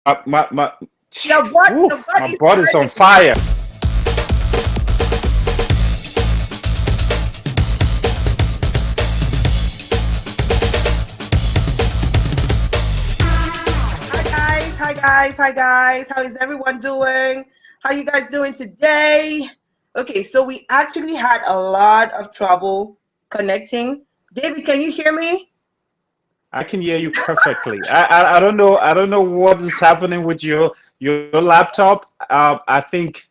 my Your butt my is butt is on sweating. fire. Hi guys, hi guys, hi guys. How is everyone doing? How you guys doing today? Okay, so we actually had a lot of trouble connecting. David, can you hear me? I can hear you perfectly. I don't know what is happening with your laptop. I think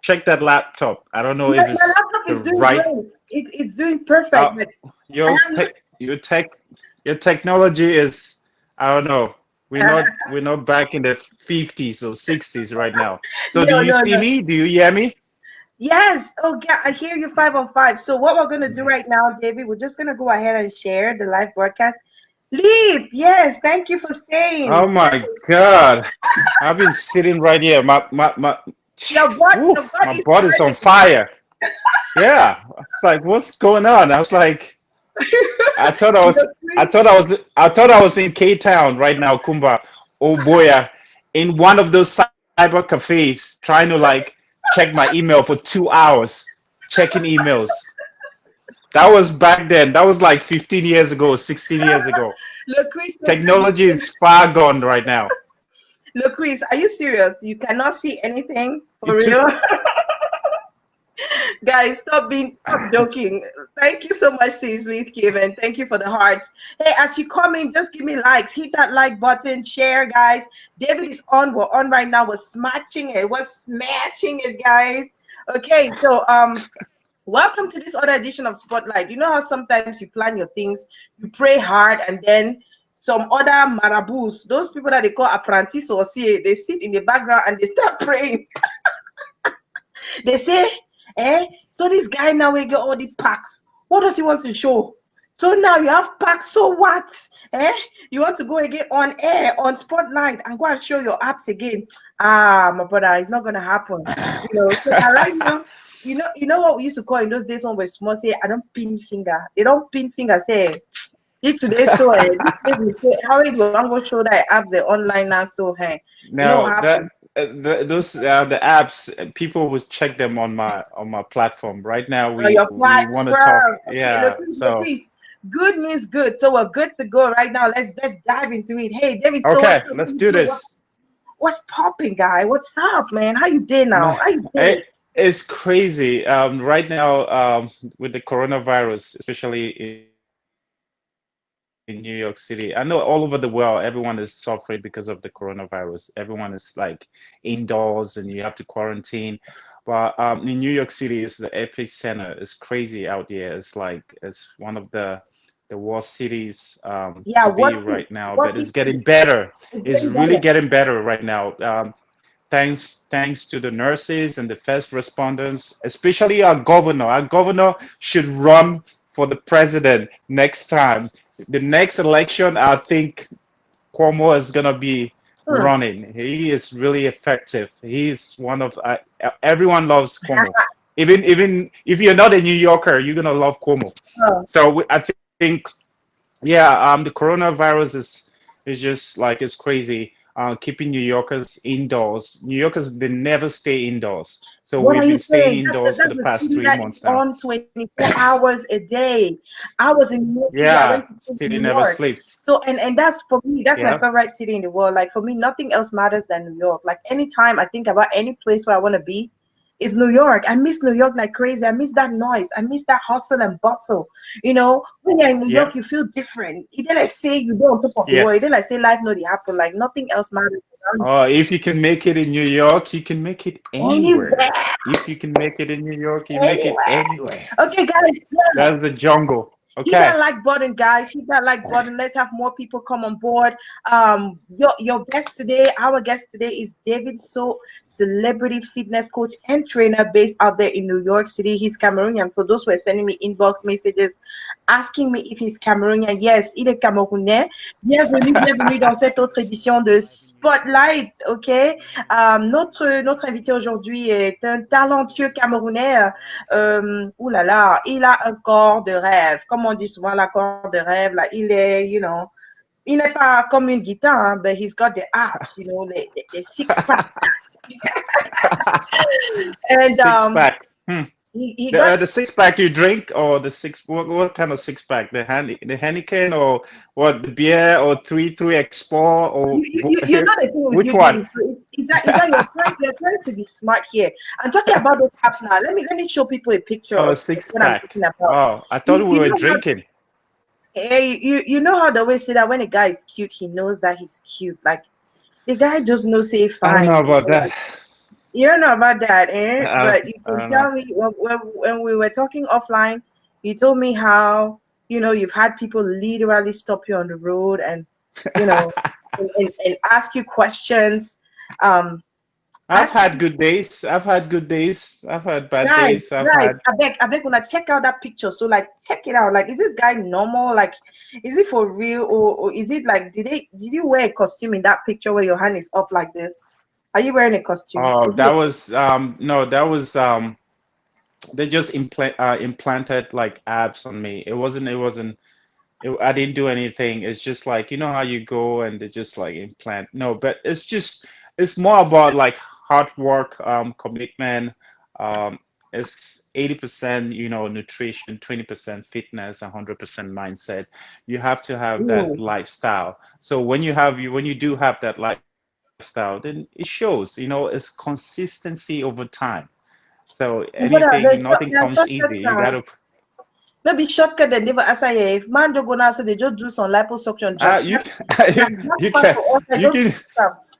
check that laptop. I don't know if My it's laptop the is doing right. great. It's doing Uh, perfect, but I your have no. tech your tech your technology is, I don't know. We're not back in the 50s or 60s right now. So do No, you no, see no. me? Do you hear me? Yes. Oh, yeah. I hear you 5 on 5. So what we're gonna do right now, David, we're just gonna go ahead and share the live broadcast. Leave. Yes. Thank you for staying. Oh my God. I've been sitting right here. Your butt My is butt is on sweating. fire. Yeah. It's like, what's going on? I was like, I thought I was Look, I Chris. thought I was I thought I was in K Town right now, Kumba. Oh boy, in one of those cyber cafes trying to like check my email for 2 hours, checking emails. That was back then. That was like 15 years ago, 16 years ago. Look, Chris. Look, Technology is far gone right now. look, Chris. Are you serious? You cannot see anything for It took real, guys. Stop joking. Thank you so much, Cecily, Kevin. Thank you for the hearts. Hey, as you come in, just give me likes. Hit that like button. Share, guys. David is on. We're on right now. We're smashing it. We're smashing it, guys. Okay, so welcome to this other edition of Spotlight. You know how sometimes you plan your things, you pray hard, and then some other marabouts, those people that they call apprentices or see, they sit in the background and they start praying. They say, so this guy now will get all the packs. What does he want to show? So now you have packs, so what? Eh? You want to go again on air, on Spotlight, and go and show your apps again. Ah, my brother, it's not gonna happen. So right now, you know what we used to call in those days when we're small, say, I don't pin finger. They don't pin finger, say, this today so this baby so how do you want to show that I have the online now so hey, you know now what happened? that those the apps, people will check them on my platform. Right now Your we want to talk. platform. Okay, look, Yeah, look, so good means good. So we're good to go right now. Let's dive into it. Hey, David. So what's okay, up? let's do this. What's popping, guy? What's up, man? How you doing now? Man, How you doing? it, it's crazy. Right now, with the coronavirus, especially in New York City. I know all over the world, everyone is suffering because of the coronavirus. Everyone is like indoors and you have to quarantine. But in New York City, it's the epicenter. It's crazy out here. It's one of the worst cities to be right now, Yeah, but it's getting what better. city? It's really It's getting getting better better. right now. Thanks to the nurses and the first responders, especially our governor. Our governor should run for the president next time. The next election, I think Cuomo is gonna be Hmm. running. He is really effective. He's one of everyone loves Cuomo. Even if you're not a New Yorker, you're gonna love Cuomo. Oh, So I think, yeah, the coronavirus is just like it's crazy. Keeping New Yorkers indoors. New Yorkers, they never stay indoors. So what we've are been you staying saying? indoors for That's the the past city three that is months now. on 24 hours a day. I was in New York City. I Yeah, went to school in city New never York. sleeps. So and that's for me, that's my Yeah. favorite city in the world. Like for me, nothing else matters than New York. Like anytime I think about any place where I want to be, is New York. I miss New York like crazy. I miss that noise. I miss that hustle and bustle. When you're in New York, Yep. you feel different. It didn't like say you go on top of the world. It Yes. didn't like say life no they happen. Like nothing else matters around Oh, if you can make it in New York, you can make it you. Anywhere, anywhere. If you can make it in New York, you make it anywhere. anywhere. Okay, guys. Yeah. That's the jungle. Hit Okay. that like button, guys. Hit that like button. Let's have more people come on board. Your guest today, our guest today is David So, celebrity fitness coach and trainer based out there in New York City. He's Cameroonian. For those who are sending me inbox messages asking me if he's Cameroonian, yes, il est Camerounais. Bienvenue, bienvenue dans cette autre édition de Spotlight. Ok, notre invité aujourd'hui est un talentueux Camerounais. Ouh là là, il a un corps de rêve. Comme on dit souvent, la corps de rêve, là, il est, Il n'est pas comme une guitar, but he's got the abs, the six pack. And Six pack. Hmm. he got The six pack you drink, or the six, what kind of six pack? The Heineken, or what, the beer, or three Export, or you know the thing with which you, one? David. So is that you're trying to be smart here. I'm talking about those apps now. Let me show people a picture Oh, of six what I'm pack. talking about. Oh, I thought You, we you were know how drinking. you know how they always say that when a guy is cute, he knows that he's cute. Like the guy just knows say I don't know fine. about that. You don't know about that, eh? I, But you I can don't know. tell me when we were talking offline, you told me how, you've had people literally stop you on the road and, you know, and ask you questions. Um, I've I've had seen good days. I've had good days. I've had bad guys, days. I've guys, had. I beg, when I check out that picture. So like, check it out. Like, is this guy normal? Like, is it for real, or is it like, did you wear a costume in that picture where your hand is up like this? Are you wearing a costume? Oh, Is that it was no, that was they just implanted like abs on me. It wasn't. I didn't do anything. It's just like, you know how you go and they just like implant. No, but it's more about like hard work, commitment. Um, it's 80%, nutrition, 20% fitness, 100% mindset. You have to have that a lifestyle. So when you do have that lifestyle, then it shows. It's consistency over time. So But anything, nothing the comes easy. shortcut You gotta. no be shortcut dem never answer here. If man just go now say they just do some liposuction job. You That's you part can for us. I you just can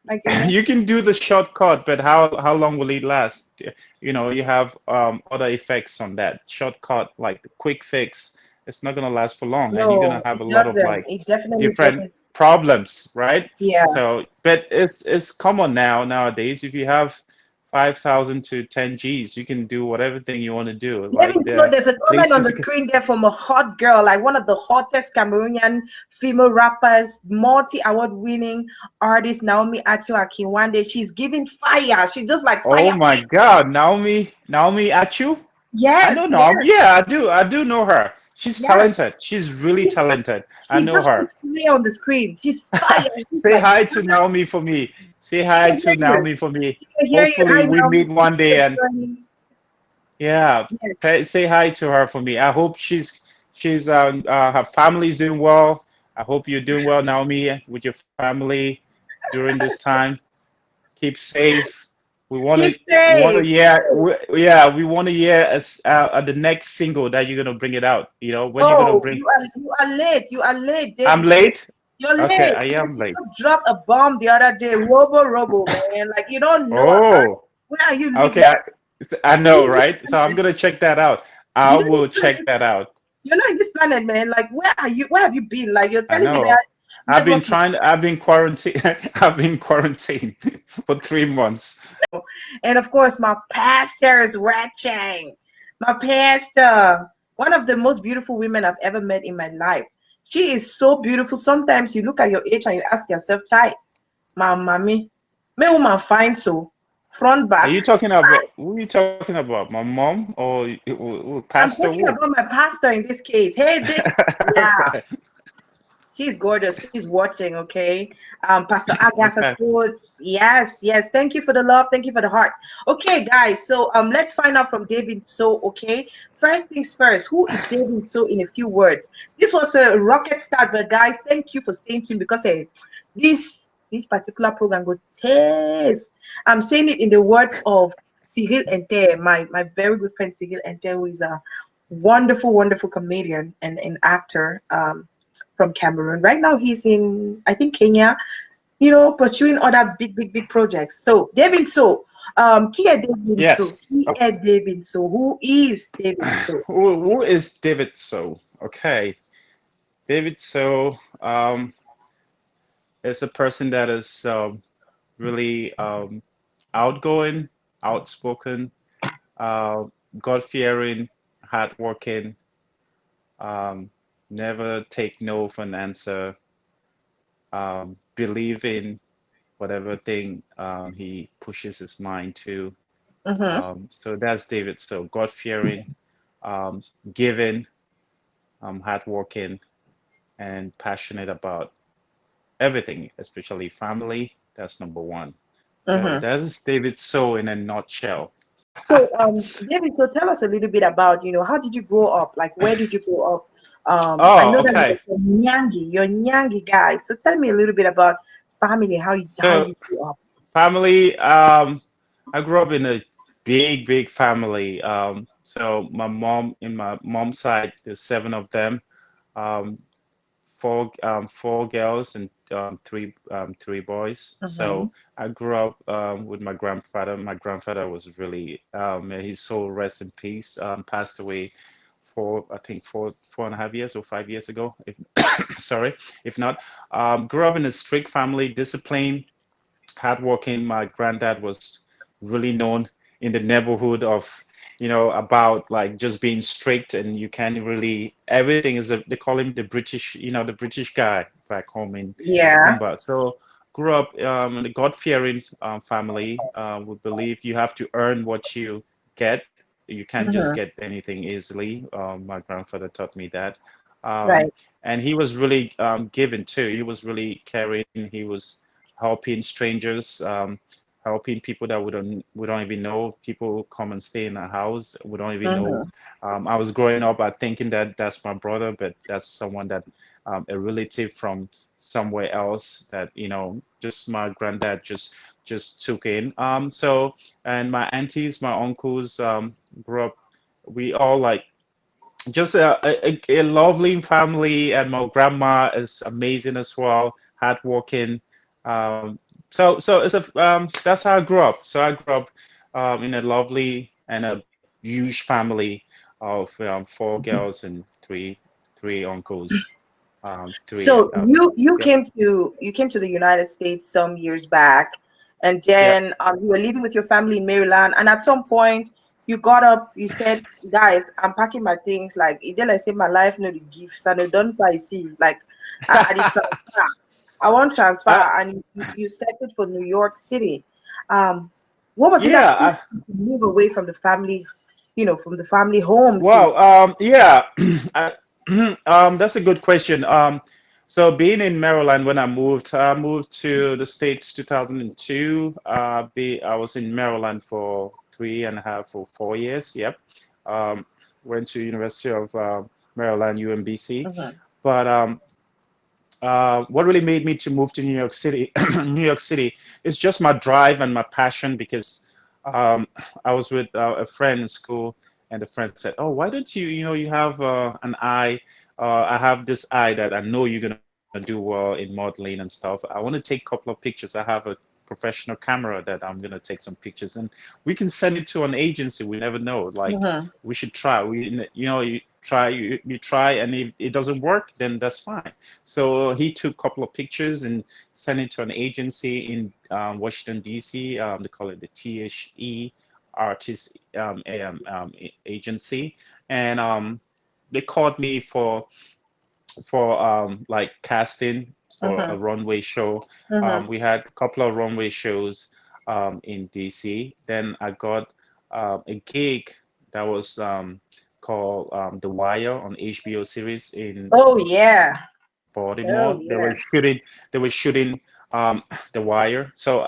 like you can do the shortcut, but how long will it last? You have other effects on that shortcut, like the quick fix. It's not gonna last for long, and you're gonna no, have it a lot of doesn't. like It definitely different doesn't. problems, right? Yeah. So, but it's common nowadays. If you have 5,000 to 10 G's, you can do whatever thing you want to do. Like Even so, the there's a comment on places the you can. screen there from a hot girl, like one of the hottest Cameroonian female rappers, multi-award winning artist Naomi Acho Akinwande. She's giving fire. She's just like fire. Oh my God, Naomi Achu. I Yes, know Naomi. yes, Yeah, I do. I do know her. She's yes. talented. She's really She's, talented. I she's know just her. put fire on the screen. She's fire. She's Say like, hi to Naomi for me. Say she hi can to hear you. Naomi for me. She can hear you. Hopefully Hi, we Naomi. meet Thank one you day, and for joining. yeah, Yes. say hi to her for me. I hope she's her family's doing well. I hope you're doing well, Naomi, with your family during this time. Keep safe. Keep We want to safe. yeah, yeah, we want to hear the next single that you're gonna bring it out. When you're gonna Oh, bring. you are late. You are late, I'm David. late. You're Okay, late I because am you late. just dropped a bomb the other day. Robo, man. Like you don't know about it. Oh, Where are you okay. living? I Are you know, in this right? So I'm planet? gonna check that out. I You know will this check planet. that out. You're not in this planet, man. Like where are you? Where have you been? Like you're I telling me that know. network is I've been quarantined. I've been quarantined for 3 months. and of course my pastor is watching. My pastor, one of the most beautiful women I've ever met in my life. She is so beautiful. Sometimes you look at your age and you ask yourself, "Chai, my mommy, me woman fine so front Are back." you talking about? Who are you talking about? My mom or I'm Pastor talking Wu? about my pastor in this case. Hey, big, yeah, Okay. she's gorgeous. She's watching, okay? Pastor Agatha Okay. Coates. Yes, yes. Thank you for the love. Thank you for the heart. Okay, guys. So let's find out from David. So, okay. First things first. Who is David? So, in a few words, this was a rocket start, but guys, thank you for staying tuned because this particular program go taste. I'm saying it in the words of Cyril Enter, my very good friend Cyril Enter, who is a wonderful, wonderful comedian and actor. From Cameroon. Right now, he's in, I think, Kenya, pursuing other big, big, big projects. So, David So, qui est David So? Yes. Qui est David So? Who is David So? Who is David So? Okay. David So is a person that is really outgoing, outspoken, uh, God-fearing, hardworking, um, never take no for an answer, believe in whatever thing he pushes his mind to. Mm-hmm. So that's David. So God-fearing, um, giving, hardworking, and passionate about. everything, especially family. That's number one. So Mm-hmm. that is David So in a nutshell. So, David, so tell us a little bit about, how did you grow up? Like, where did you grow up? I Oh, know that okay. you're Nyangi guy. So tell me a little bit about family, how So you grew up. family, I grew up in a big family. So my mom, in my mom's side, there's seven of them. Um, four girls and three boys. Mm-hmm. So I grew up with my grandfather. My grandfather was really may his soul rest in peace. Passed away I think four and a half years or 5 years ago. If sorry, if not, grew up in a strict family, disciplined, hardworking. My granddad was really known in the neighborhood of, about like just being strict, and you can't really, everything is they call him the British, the British guy back home in Yeah. Kumba. So grew up in a God-fearing family. We believe you have to earn what you get. You can't just Mm-hmm. get anything easily. My grandfather taught me that. Um, Right. and he was really giving too. He was really caring. He was helping strangers, helping people that we don't even know. People come and stay in our house. We don't even know. Mm-hmm. I was growing up, thinking that that's my brother, but that's someone that a relative from somewhere else that just my granddad just took in. So and my aunties, my uncles grew up. We all like just a lovely family, and my grandma is amazing as well, hardworking. So that's how I grew up. So I grew up in a lovely and a huge family of four girls and three uncles. Three So you Yep, came to the United States some years back, and yep. then you were living with your family in Maryland, and at some point you got up, you said, "Guys, I'm packing my things. Like, it did I say my life, no the gifts, and I don't I see like I did transfer. I want transfer, I, and you set it for New York City. Um, what was it that yeah. pushed you to move away from the family, from the family home to? Well, yeah, I, that's a good question. So being in Maryland when I moved to the States 2002. I was in Maryland for 3.5 or 4 years. Yep. Um, Went to University of Maryland, UMBC. Mhm, But what really made me to move to New York City, New York City, is just my drive and my passion because um, I was with a friend in school, and the friend said, "Oh, why don't you, you have an eye? I have this eye that I know you're gonna do well in modeling and stuff. I want to take a couple of pictures. I have a professional camera that I'm gonna take some pictures, and we can send it to an agency. We never know. Like mhm. we should try. You try, and if it doesn't work, then that's fine." So he took a couple of pictures and sent it to an agency in Washington, D.C. They call it the THE Artist Agency. And they called me for like casting for a Mhm, runway show. mhm. We had a couple of runway shows in DC. Then I got a gig that was called The Wire on HBO series in Oh yeah. Oh Baltimore. They were yeah. shooting. They were shooting The Wire. So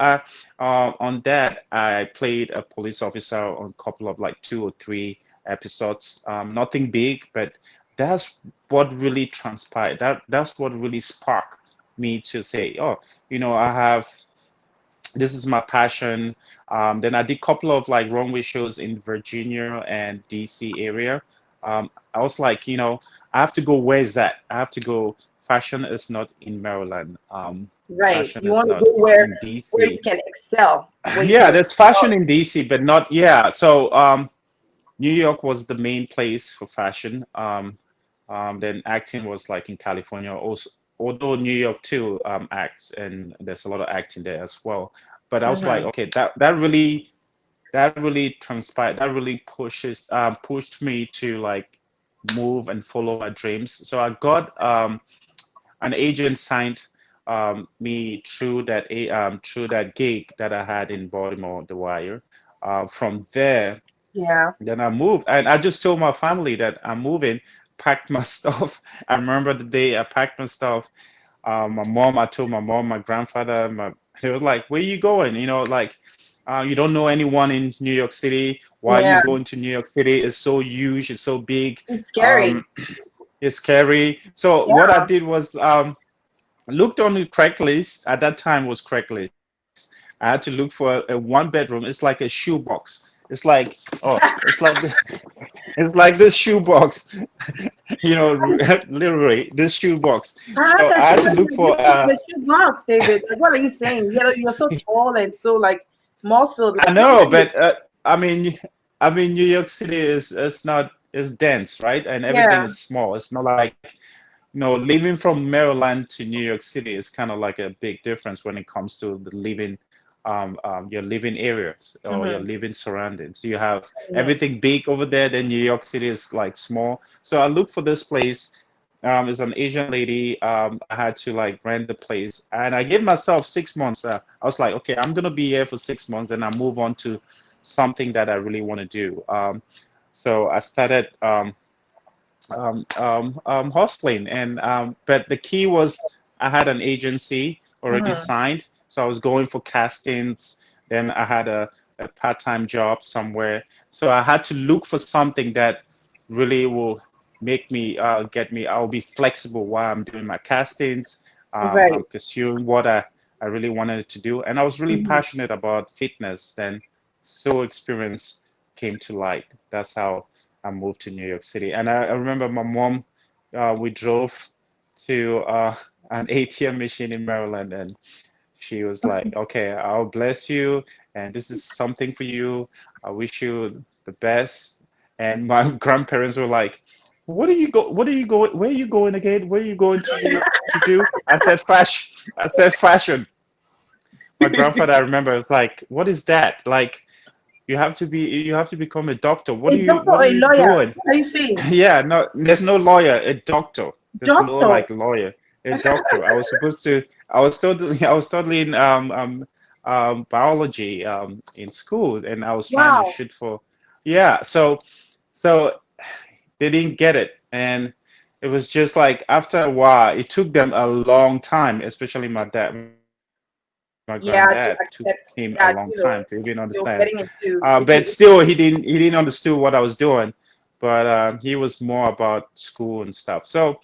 on that, I played a police officer on a couple of like 2 or 3 episodes. Nothing big, but that's what really transpired. That's what really sparked me to say, oh, I have this is my passion. Then I did a couple of like runway shows in Virginia and DC area. I was like, I have to go. Where's that? I have to go. Fashion is not in Maryland. Right. Fashion You is want to not go where in you DC. can excel, where you can Yeah, there's excel. fashion in DC, but not, yeah. So New York was the main place for fashion. Then acting was like in California. Also, although New York too acts, and there's a lot of acting there as well. But I was like, Mhm. okay, that really transpired. That really pushed me to like move and follow my dreams. So I got an agent signed me through that gig that I had in Baltimore, The Wire. From there, Yeah. then I moved, and I just told my family that I'm moving, packed my stuff. I remember the day I packed my stuff. My mom, I told my mom, my grandfather, they were like, "Where you going?" Like, you don't know anyone in New York City. Why are you Yeah, going to New York City? It's so huge, it's so big, it's scary. um, it's scary. So what I Yeah. did was looked on the Craigslist. At that time was Craigslist. I had to look for a one bedroom. It's like a shoebox. It's like, oh, it's like this shoebox, literally this shoebox. I So can I see had to that look you're for different from a shoebox, David. Like, what are you saying? You're so tall and so like muscled. I Like, look know, at you. but I mean, New York City is not is dense, right? And everything Yeah. is small. It's not like, living from Maryland to New York City is kind of like a big difference when it comes to the living, your living areas or your Mm-hmm. living surroundings. You have Mm-hmm. everything big over there, then New York City is like small. So I looked for this place. It's an Asian lady. I had to like rent the place, and I gave myself 6 months. I was like, okay, I'm gonna be here for 6 months, and I move on to something that I really want to do. So I started hustling. And but the key was I had an agency already Mm-hmm. signed, so I was going for castings. Then I had a part-time job somewhere, so I had to look for something that really will make me get me. I'll be flexible while I'm doing my castings. I'm Right. pursuing what I really wanted to do, and I was really Mm-hmm. passionate about fitness. Then so experience came to light. That's how I moved to New York City. And I remember my mom, we drove to an ATM machine in Maryland, and she was like, "Okay, I'll bless you, and this is something for you. I wish you the best." And my grandparents were like, "What are you go? What are you going? Where are you going again? Where are you going to New York to do?" I said, "Fashion." I said, "Fashion." My grandfather, I remember, was like, "What is that? Like, you have to become a doctor. What A are you doctor what or are a you lawyer? doing?" What are you saying? Yeah, no, there's no lawyer, a doctor. There's no Doctor. like lawyer, a doctor. I was studying biology in school, and I was trying to Wow. shoot for, yeah. So they didn't get it, and it was just like after a while, it took them a long time, especially my dad, my granddad. Took him Yeah, a to long time to accept even that, understand. you're getting But still, he didn't understand what I was doing. But he was more about school and stuff. So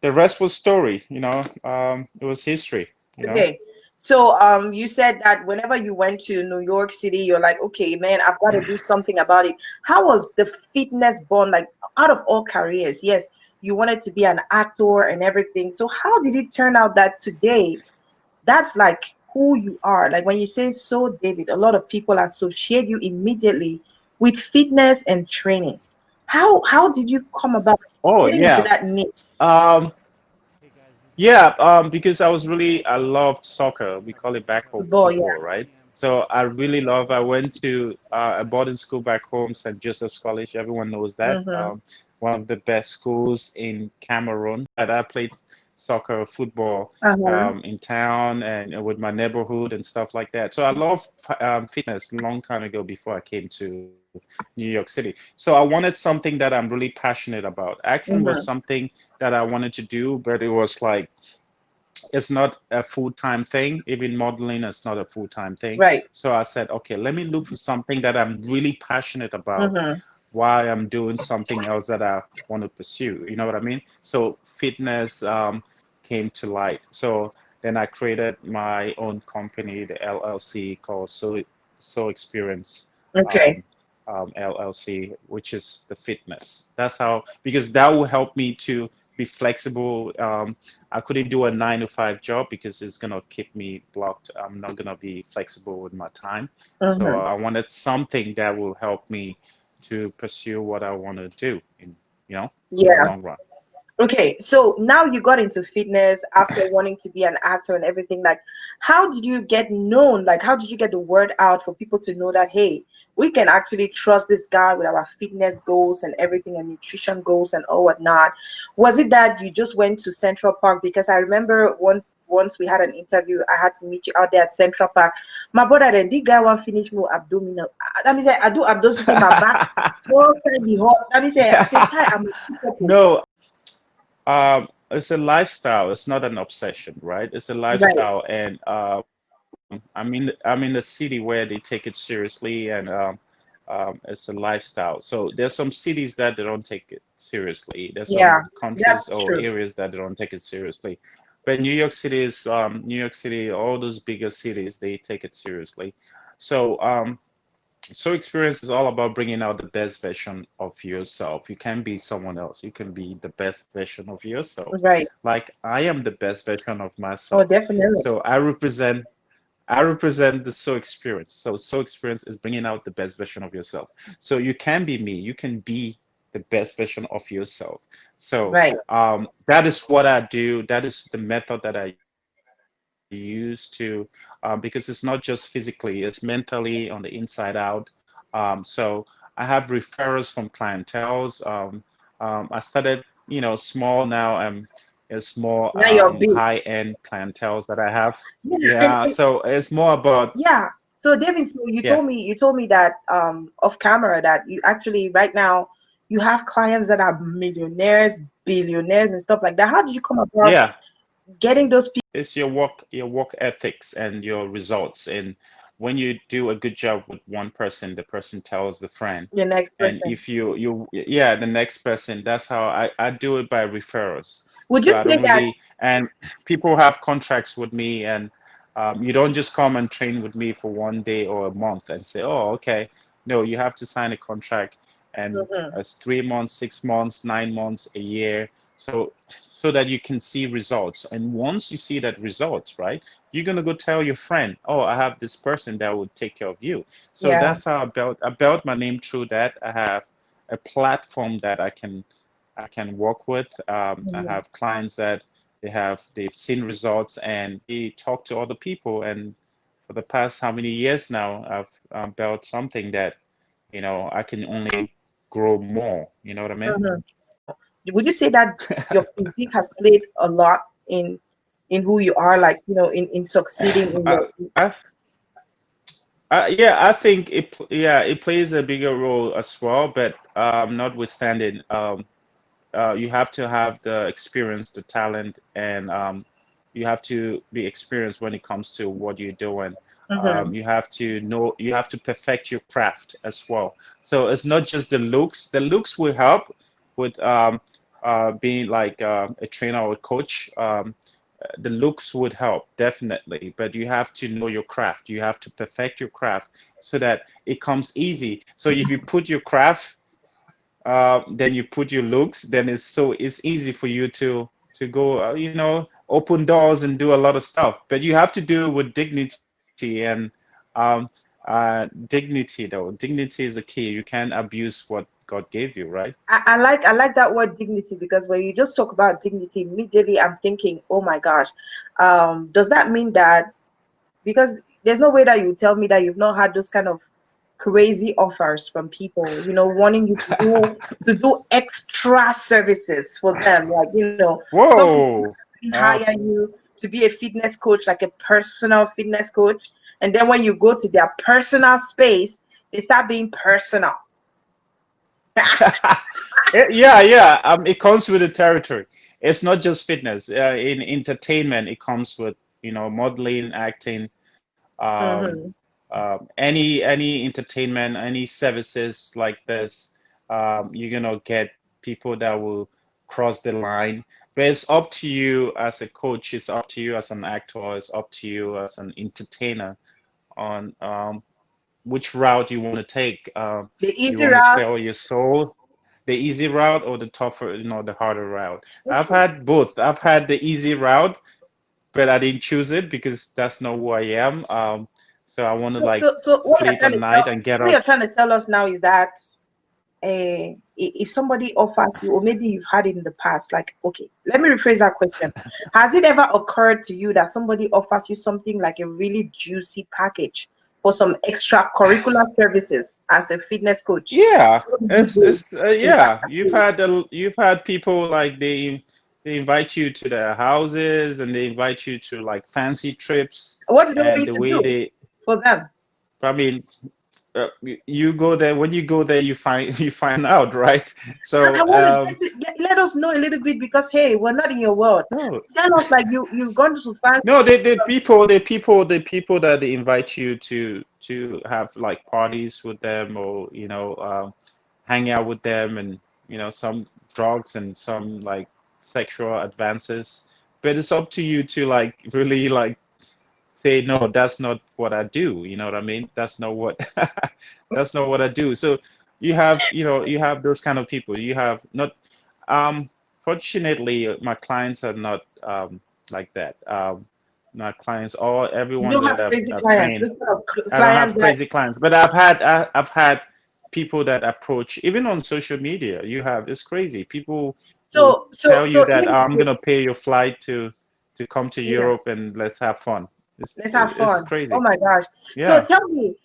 the rest was story. It was history. okay. So you said that whenever you went to New York City, you're like, okay, man, I've got to do something about it. How was the fitness born? Like, out of all careers, yes, you wanted to be an actor and everything. So how did it turn out that today that's like who you are? Like when you say so, David, a lot of people associate you immediately with fitness and training. How did you come about Oh getting into yeah. that niche? Um, Yeah, because I loved soccer. We call it back home Football, yeah. football, right? So I went to a boarding school back home, St. Joseph's College. Everyone knows that. Mm-hmm. One of the best schools in Cameroon. And I played soccer, football Uh-huh. in town and with my neighborhood and stuff like that. So I love fitness a long time ago before I came to New York City. So I wanted something that I'm really passionate about. Acting was Mm-hmm. something that I wanted to do, but it was like it's not a full-time thing. Even modeling is not a full-time thing. Right. So I said, okay, let me look for something that I'm really passionate about Mm-hmm. while I'm doing something else that I want to pursue. You know what I mean? So fitness came to light. So then I created my own company, the LLC called So Experience Okay. um, LLC, which is the fitness. That's how, because that will help me to be flexible. I couldn't do a 9 to 5 job because it's gonna keep me blocked. I'm not gonna be flexible with my time. So Mm-hmm. I wanted something that will help me to pursue what I want to do in the Yeah. long run. Okay, so now you got into fitness after wanting to be an actor and everything. Like, how did you get known? Like, how did you get the word out for people to know that, hey, we can actually trust this guy with our fitness goals and everything and nutrition goals and all whatnot? Was it that you just went to Central Park? Because I remember once we had an interview, I had to meet you out there at Central Park. My brother then, the guy want finish more abdominal. That means I do abdominal, my back, all side be hot. That means I say, "Kai, I'm a people." No, it's a lifestyle. It's not an obsession, right? It's a Right. lifestyle, and I'm in the city where they take it seriously, and it's a lifestyle. So there's some cities that they don't take it seriously. There's Yeah, some countries that's or true. areas that they don't take it seriously. But New York City is New York City, all those bigger cities, they take it seriously. So so experience is all about bringing out the best version of yourself. You can be someone else. You can be the best version of yourself. Right. Like I am the best version of Oh, myself. definitely. So I represent the so experience. So so experience is bringing out the best version of yourself. So you can be me. You can be the best version of yourself. So Right. that is what I do. That is the method that I use to, because it's not just physically, it's mentally on the inside out. So I have referrals from clientels. I started, small. Now it's more Now you're big. high-end clientels that I have. Yeah, Yeah, so it's more about, yeah. So David, so you yeah, told me that off camera that you actually right now you have clients that are millionaires, billionaires, and stuff like that. How did you come about yeah. getting those people? It's your work ethics and your results. And when you do a good job with one person, the person tells the friend. The next And person. if yeah, the next person, that's how I do it by referrals. Would So you I say don't that? really, and people have contracts with me, and you don't just come and train with me for one day or a month and say, oh, okay. No, you have to sign a contract, and Mhm. it's 3 months, 6 months, 9 months, a year. So so that you can see results. And once you see that results, right, you're gonna go tell your friend, oh, I have this person that will take care of you. So Yeah. that's how I built my name through that. I have a platform that I can work with. I Mhm. have clients that they've seen results and they talk to other people. And for the past how many years now, I've built something that I can only grow more. You know what I mean? Mhm. Would you say that your physique has played a lot in who you are, like in succeeding in I, your? I yeah, I think it plays a bigger role as well, but notwithstanding, you have to have the experience, the talent, and you have to be experienced when it comes to what you're doing. Mhm. You have to know, you have to perfect your craft as well. So it's not just the looks. The looks will help with being like a trainer or a coach. The looks would help definitely, but you have to know your craft. You have to perfect your craft so that it comes easy. So if you put your craft, then you put your looks, then it's easy for you to go, open doors and do a lot of stuff. But you have to do it with dignity, and um, dignity though. Dignity is the key. You can't abuse what God gave you, right? I like that word dignity because when you just talk about dignity, immediately I'm thinking, oh my gosh, does that mean that because there's no way that you tell me that you've not had those kind of crazy offers from people, wanting you to do extra services for them, like some people Whoa. actually hire you to be a fitness coach, like a personal fitness coach, and then when you go to their personal space, they start being personal. Yeah, yeah. It comes with the territory. It's not just fitness. In entertainment, it comes with, modeling, acting, um, Hmm. any entertainment, any services like this. You're gonna get people that will cross the line. But it's up to you as a coach. It's up to you as an actor. It's up to you as an entertainer on which route you want to take. The You easy want to route. sell your soul, the easy route, or the tougher, the harder route. I've Okay. had both. I've had the easy route, but I didn't choose it because that's not who I am. So I want to So, like so sleep at night and get what up. you're trying to tell us now is that if somebody offers you, or maybe you've had it in the past, like, okay, let me rephrase that question. Has it ever occurred to you that somebody offers you something like a really juicy package for some extracurricular services as a fitness coach? Yeah, What did you do? it's yeah. You've had people like they invite you to their houses and they invite you to like fancy trips, What did they want and you the to way do they, for them? I mean, you go there. When you go there, you find you find out, right? I So want to let us know a little bit because hey, we're not in your world. no, Tell us like you've gone to fancy. no, the people that they invite you to have like parties with them, or hang out with them, and some drugs and some like sexual advances. But it's up to you to like really like say no, that's not what I do. You know what I mean? That's not what that's not what I do. So you have those kind of people. You have not um fortunately my clients are not like that. My clients, all You everyone don't that have crazy I've clients. trained, This kind of I don't have clients that crazy clients, but I've had people that approach even on social media. You have it's crazy. People will so so tell you so that, "Oh, even I'm gonna pay your flight to come to yeah. Europe and let's have fun." Let's have It's fun. Oh crazy. my gosh. So Yeah. tell me,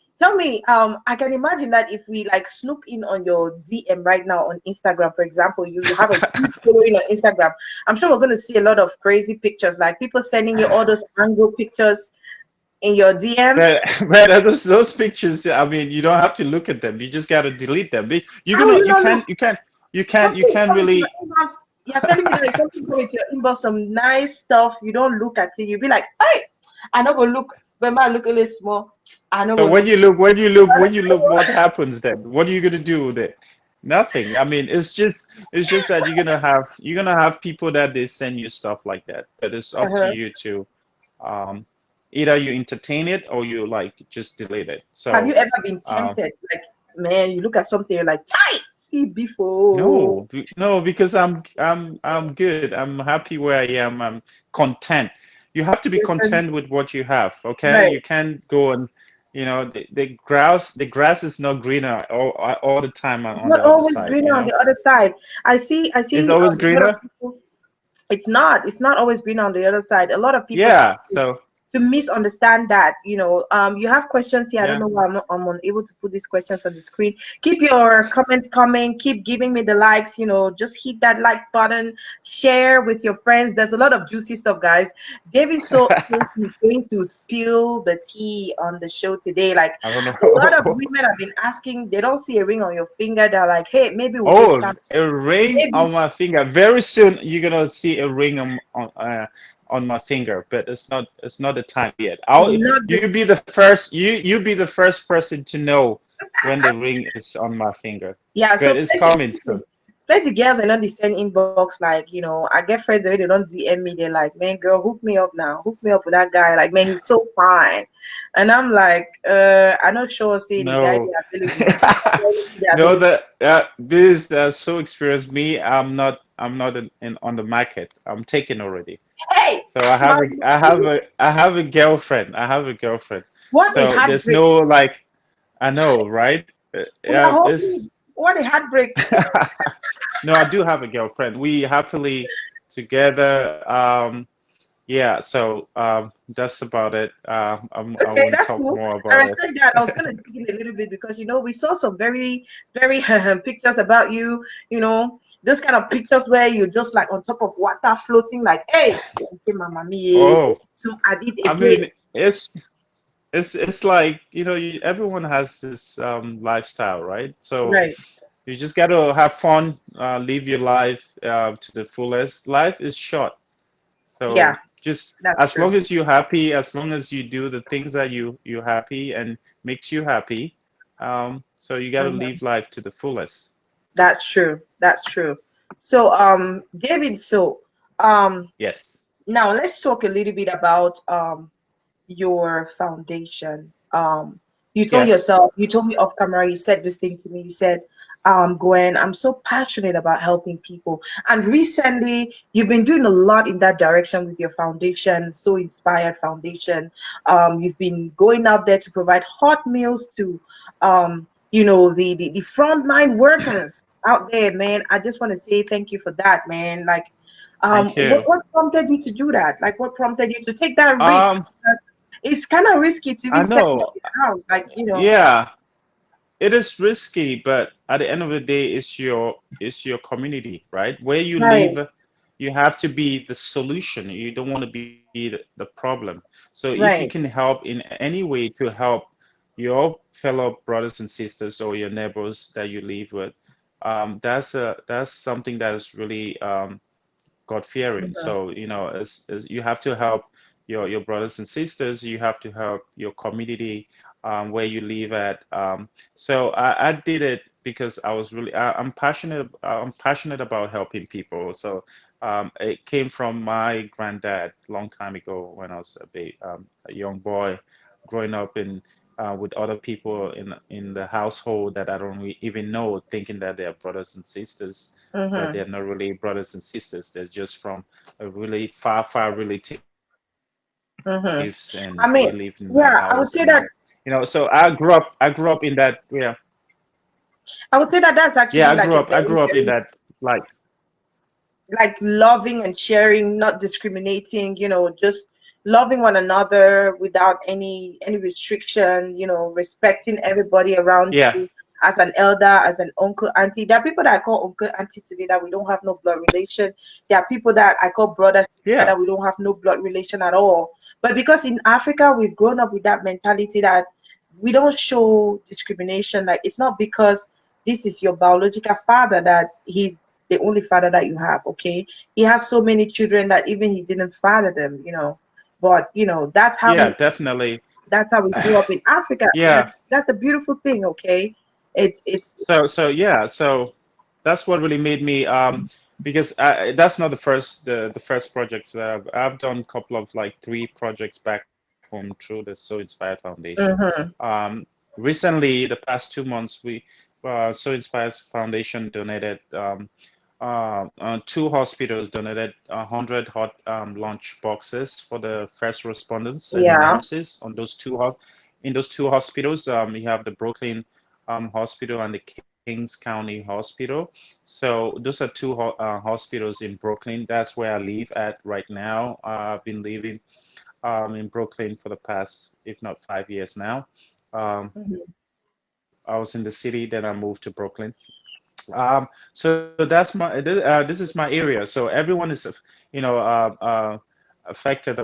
I can imagine that if we like snoop in on your DM right now on Instagram, for example, you have a huge following on Instagram. I'm sure we're gonna see a lot of crazy pictures, like people sending you all those angle pictures in your DM. But those pictures, I mean, you don't have to look at them. You just gotta delete them. You're How will gonna you not look? you Something can't come into your really. inbox. You're telling me that if something come into your inbox, some nice stuff, you don't look at it. You be like, hey, I not gonna look. When I look a little small, I not So gonna look. when you look, what happens then? What are you gonna do with it? Nothing. I mean, it's just that you're gonna have people that they send you stuff like that. But it's up to Uh-huh. you to um, either you entertain it or you like just delete it. Have you So ever been um, tempted? Like, man, you look at something, you're like, tight, see before. no, because I'm good. I'm happy where I am. I'm content. You have to be Listen, content with what you have, okay? right. You can't go and, the grass is not greener all the time It's on not the other always side, greener you on know? the other side. I It's see always a lot of greener? people. It's not always green on the other side. A lot of people Yeah, so to misunderstand that. You have questions here. I don't yeah. know why I'm unable to put these questions on the screen. Keep your comments coming. Keep giving me the likes. Just hit that like button. Share with your friends. There's a lot of juicy stuff, guys. David says he's going to spill the tea on the show today. Like I don't a lot of know. women have been asking. They don't see a ring on your finger. They're like, hey, maybe we'll Oh, FaceTime. a ring Maybe on my finger. Very soon you're gonna see a ring on my finger, but it's not the time yet. I'll not you this. be the first you be the first person to know when the ring is on my finger. Yeah, so But it's coming soon. plenty girls are not the send inbox like, I get friends already, they don't DM me, they're like, man, girl, hook me up now. Hook me up with that guy. Like, man, he's so fine. And I'm like, I'm not sure say the guy No. they available. They No, available. that this so experienced me. I'm not on the market. I'm taken already. Hey, So my, I have a girlfriend. I have a girlfriend. what a So there's heartbreak. no like I know, right? We are It's hoping, what a heartbreak. no, I do have a girlfriend. We happily together. Yeah, so that's about it. I Okay, won't that's talk cool. more I about it. respect that. I was gonna dig in a little bit because we saw some very, very pictures about you. Those kind of pictures where you're just like on top of water, floating. Like, hey, say, Mama mia. Oh, So I did I again. mean, it's like, everyone has this lifestyle, right? So Right. you just got to have fun, live your life to the fullest. Life is short. Yeah, So just that's as true. long as you're happy, as long as you do the things that you're happy and makes you happy, so you got to Mhm. live life to the fullest. That's true. That's true. So, David. So, um, Yes. now let's talk a little bit about your foundation. Yeah. You told me off camera, you said this thing to me. You said, Gwen, I'm so passionate about helping people. And recently, you've been doing a lot in that direction with your foundation, So Inspired Foundation. You've been going out there to provide hot meals to, the frontline workers out there, man. I just want to say thank you for that, man. Like, Thank you. what prompted you to do that? Like, what prompted you to take that risk? Um, Because it's kind of risky to be I stepping up know. your house, like Yeah, it is risky, but at the end of the day, it's your community, right? Where you right, live, you have to be the solution. You don't want to be the problem. So if you right, can help in any way to help, your fellow brothers and sisters or your neighbors that you live with. That's something that is really God fearing. Mhm. So, as you have to help your brothers and sisters, you have to help your community where you live at. So I did it because I'm passionate about helping people. So it came from my granddad long time ago when I was a young boy growing up in with other people in the household that I don't even know, thinking that they are brothers and sisters, but Mhm. they're not really brothers and sisters. They're just from a really far, far relatives, and we live in the Mhm. house, I mean, yeah, I would say that So I grew up in that, yeah, that's yeah, actually like a I very, grew up in very that, like, like loving and sharing, not discriminating, just loving one another without any restriction, respecting everybody around yeah, you as an elder, as an uncle, auntie. There are people that I call uncle, auntie today that we don't have no blood relation. There are people that I call brothers yeah, that we don't have no blood relation at all. But because in Africa we've grown up with that mentality that we don't show discrimination. Like it's not because this is your biological father that he's the only father that you have, okay? He has so many children that even he didn't father them. But yeah, definitely. that's how we grew up in Africa, and Yeah. that's a beautiful thing, okay? It's So yeah, so that's what really made me because that's not the first projects I've done a couple of like three projects back home through the So Inspired Foundation. mm-hmm, Recently, the past 2 months, we So Inspired Foundation donated two hospitals donated 100 hot lunch boxes for the first responders and yeah, nurses on in those two hospitals. You have the Brooklyn Hospital and the Kings County Hospital. So those are two hospitals in Brooklyn. That's where I live at right now. I've been living in Brooklyn for the past, if not 5 years now. mm-hmm, I was in the city, then I moved to Brooklyn. So this is my area. So everyone is, affected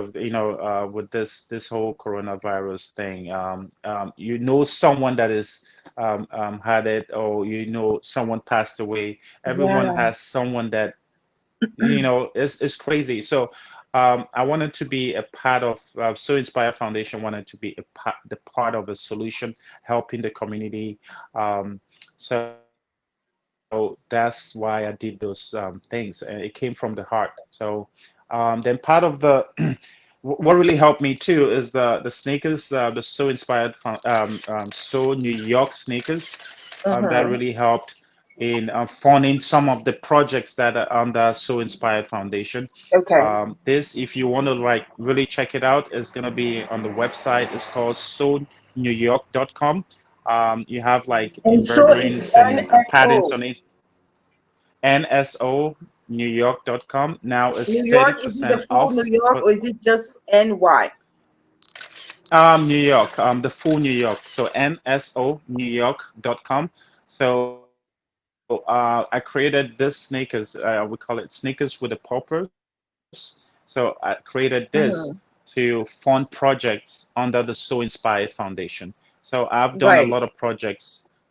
with this whole coronavirus thing. Someone that is had it, or someone passed away. Everyone yeah, has someone that it's crazy. So I wanted to be a part of So Inspire Foundation. Wanted to be the part of a solution, helping the community. Um, so that's why I did those things, and it came from the heart. So then part of the what really helped me too is the sneakers, the So Inspired, So New York sneakers, that mm-hmm, really helped in funding some of the projects that are under So Inspired Foundation. okay. This, if you want to like really check it out, is gonna be on the website. It's called sonewyork.com. You have like And so it's embroiderings and patterns NSO. on it. NSO New York.com. Now New it's York, is it the 30% full New off. York or is it just NY? New York, the full New York. So NSO New York.com. So I created this sneakers. We call it sneakers with a purpose. So I created this to Mm-hmm. fund projects under the So Inspired Foundation. So I've done a lot of Right. projects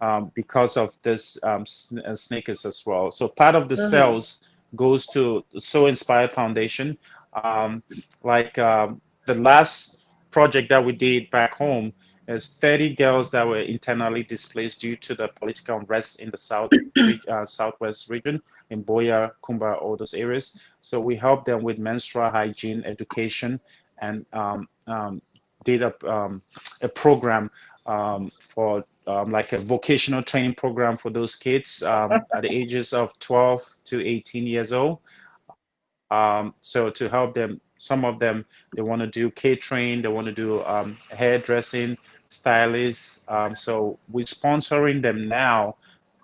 because of this sneakers as well. So part of the Mm-hmm. sales goes to the So Inspired Foundation. Um, like the last project that we did back home is 30 girls that were internally displaced due to the political unrest in the southwest region in Boya, Kumba, all those areas. So we helped them with menstrual hygiene education and did a program for like a vocational training program for those kids at the ages of 12 to 18 years old. So to help them, some of them, they want to do catering, they want to do hairdressing, stylists. So we're sponsoring them now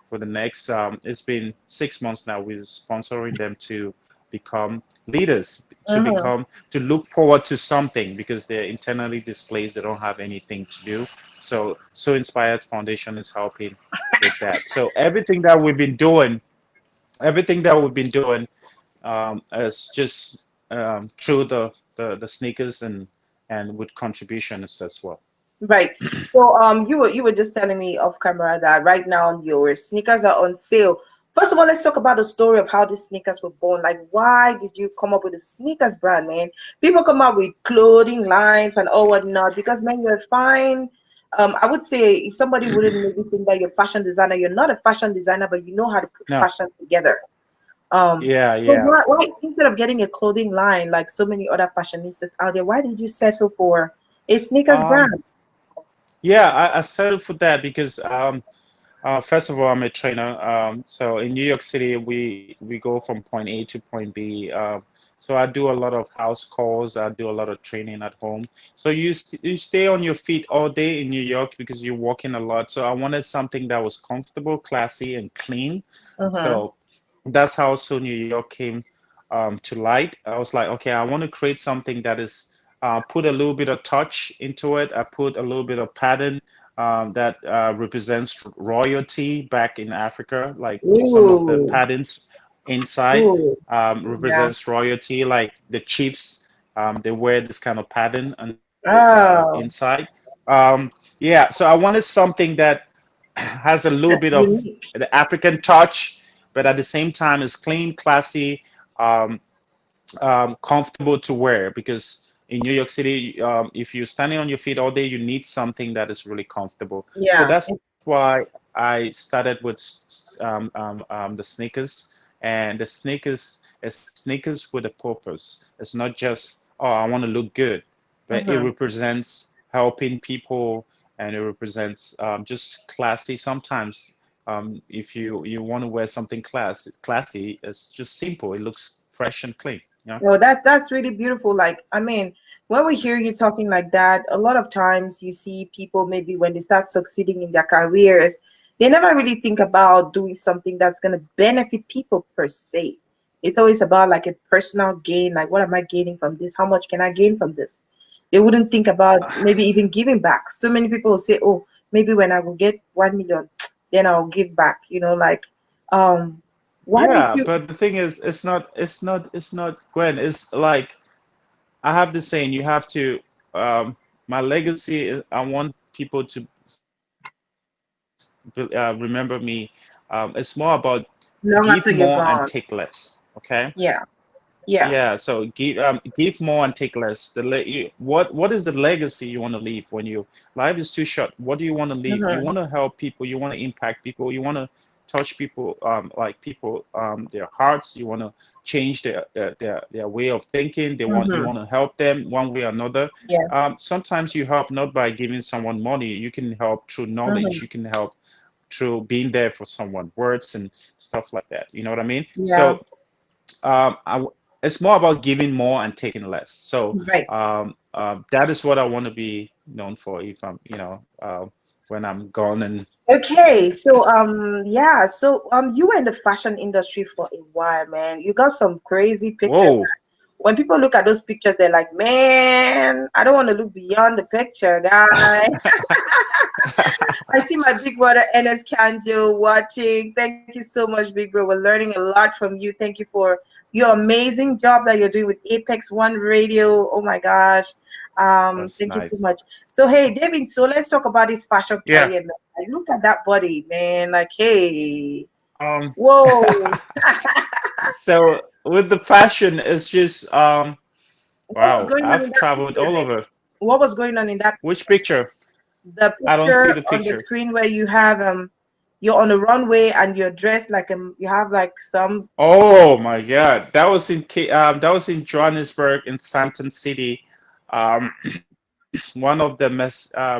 for the next, it's been 6 months now, we're sponsoring them to become leaders, Mm-hmm. to look forward to something because they're internally displaced, they don't have anything to do. So Inspired Foundation is helping with that. So everything that we've been doing is just through the sneakers and with contributions as well. Right. So you were just telling me off camera that right now your sneakers are on sale. First of all, let's talk about the story of how the sneakers were born. Like, why did you come up with a sneakers brand, man? People come up with clothing lines and all whatnot because, man, you're fine. I would say if somebody wouldn't maybe think that you're a fashion designer, you're not a fashion designer, but you know how to put No. fashion together. Yeah, So yeah. why instead of getting a clothing line like so many other fashionistas out there, why did you settle for a sneakers Um, brand? yeah, I settled for that because first of all, I'm a trainer. So in New York City, we go from point A to point B. So I do a lot of house calls. I do a lot of training at home. So you stay on your feet all day in New York because you're walking a lot. So I wanted something that was comfortable, classy, and clean. Mm-hmm. So that's how so New York came to light. I was like, okay, I want to create something that is put a little bit of touch into it. I put a little bit of pattern that represents royalty back in Africa, like some of the Ooh, patterns inside ooh, yeah. represents royalty, like the chiefs, they wear this kind of pattern Oh, inside. Yeah, so I wanted something that has a little that's bit of unique. the African touch, but at the same time is clean, classy, um, comfortable to wear. Because in New York City, if you're standing on your feet all day, you need something that is really comfortable. So Yeah. that's why I started with the sneakers, and the sneakers is sneakers with a purpose. It's not just, oh, I want to look good, but it Mm-hmm. represents helping people, and it represents just classy. Sometimes if you want to wear something classy, it's just simple. It looks fresh and clean. Yeah. Well, that's really beautiful. Like, I mean, when we hear you talking like that, a lot of times you see people maybe when they start succeeding in their careers, they never really think about doing something that's going to benefit people per se. It's always about like a personal gain, like what am I gaining from this? How much can I gain from this? They wouldn't think about maybe even giving back. So many people will say, "Oh, maybe when I will get 1 million, then I'll give back." Like, um, why did Yeah, you? but the thing is, it's not Gwen. It's like I have this saying, you have to, my legacy, I want people to remember me. It's more about give more Long and after take you're gone. less. Okay? Yeah, Yeah, yeah. so give more and take less. What is the legacy you want to leave when you life is too short? What do you want to leave? You Mm-hmm. want to help people, you want to impact people, you want to touch people, like people, their hearts. You want to change their way of thinking. You Mm-hmm. want to help them one way or another. Yeah. Sometimes you help not by giving someone money. You can help through Mm-hmm. knowledge. You can help through being there for someone, words and stuff like that. You know what I mean? Yeah. So um, I, it's more about giving more and taking less. So Right. that is what I want to be known for if I'm, when I'm gone. And Okay. So yeah. So you were in the fashion industry for a while, man. You got some crazy pictures. whoa, When people look at those pictures, they're like, "Man, I don't want to look beyond the picture, guy." I see my big brother Enes Kanjo watching. Thank you so much, big bro. We're learning a lot from you. Thank you for your amazing job that you're doing with Apex One Radio. Oh my gosh. that's Thank you so nice. much. So hey, David, so let's talk about this fashion Yeah. career, man. Like, look at that body, man. Like, hey, Um, whoa. so with the fashion, it's just What was wow. going on I've in that traveled picture all then? over. What was going on in that Which picture? picture? The I don't see picture the on the picture. screen where you have you're on a runway and you're dressed like you have like some Oh my God, that was in Johannesburg in Santon City, one of the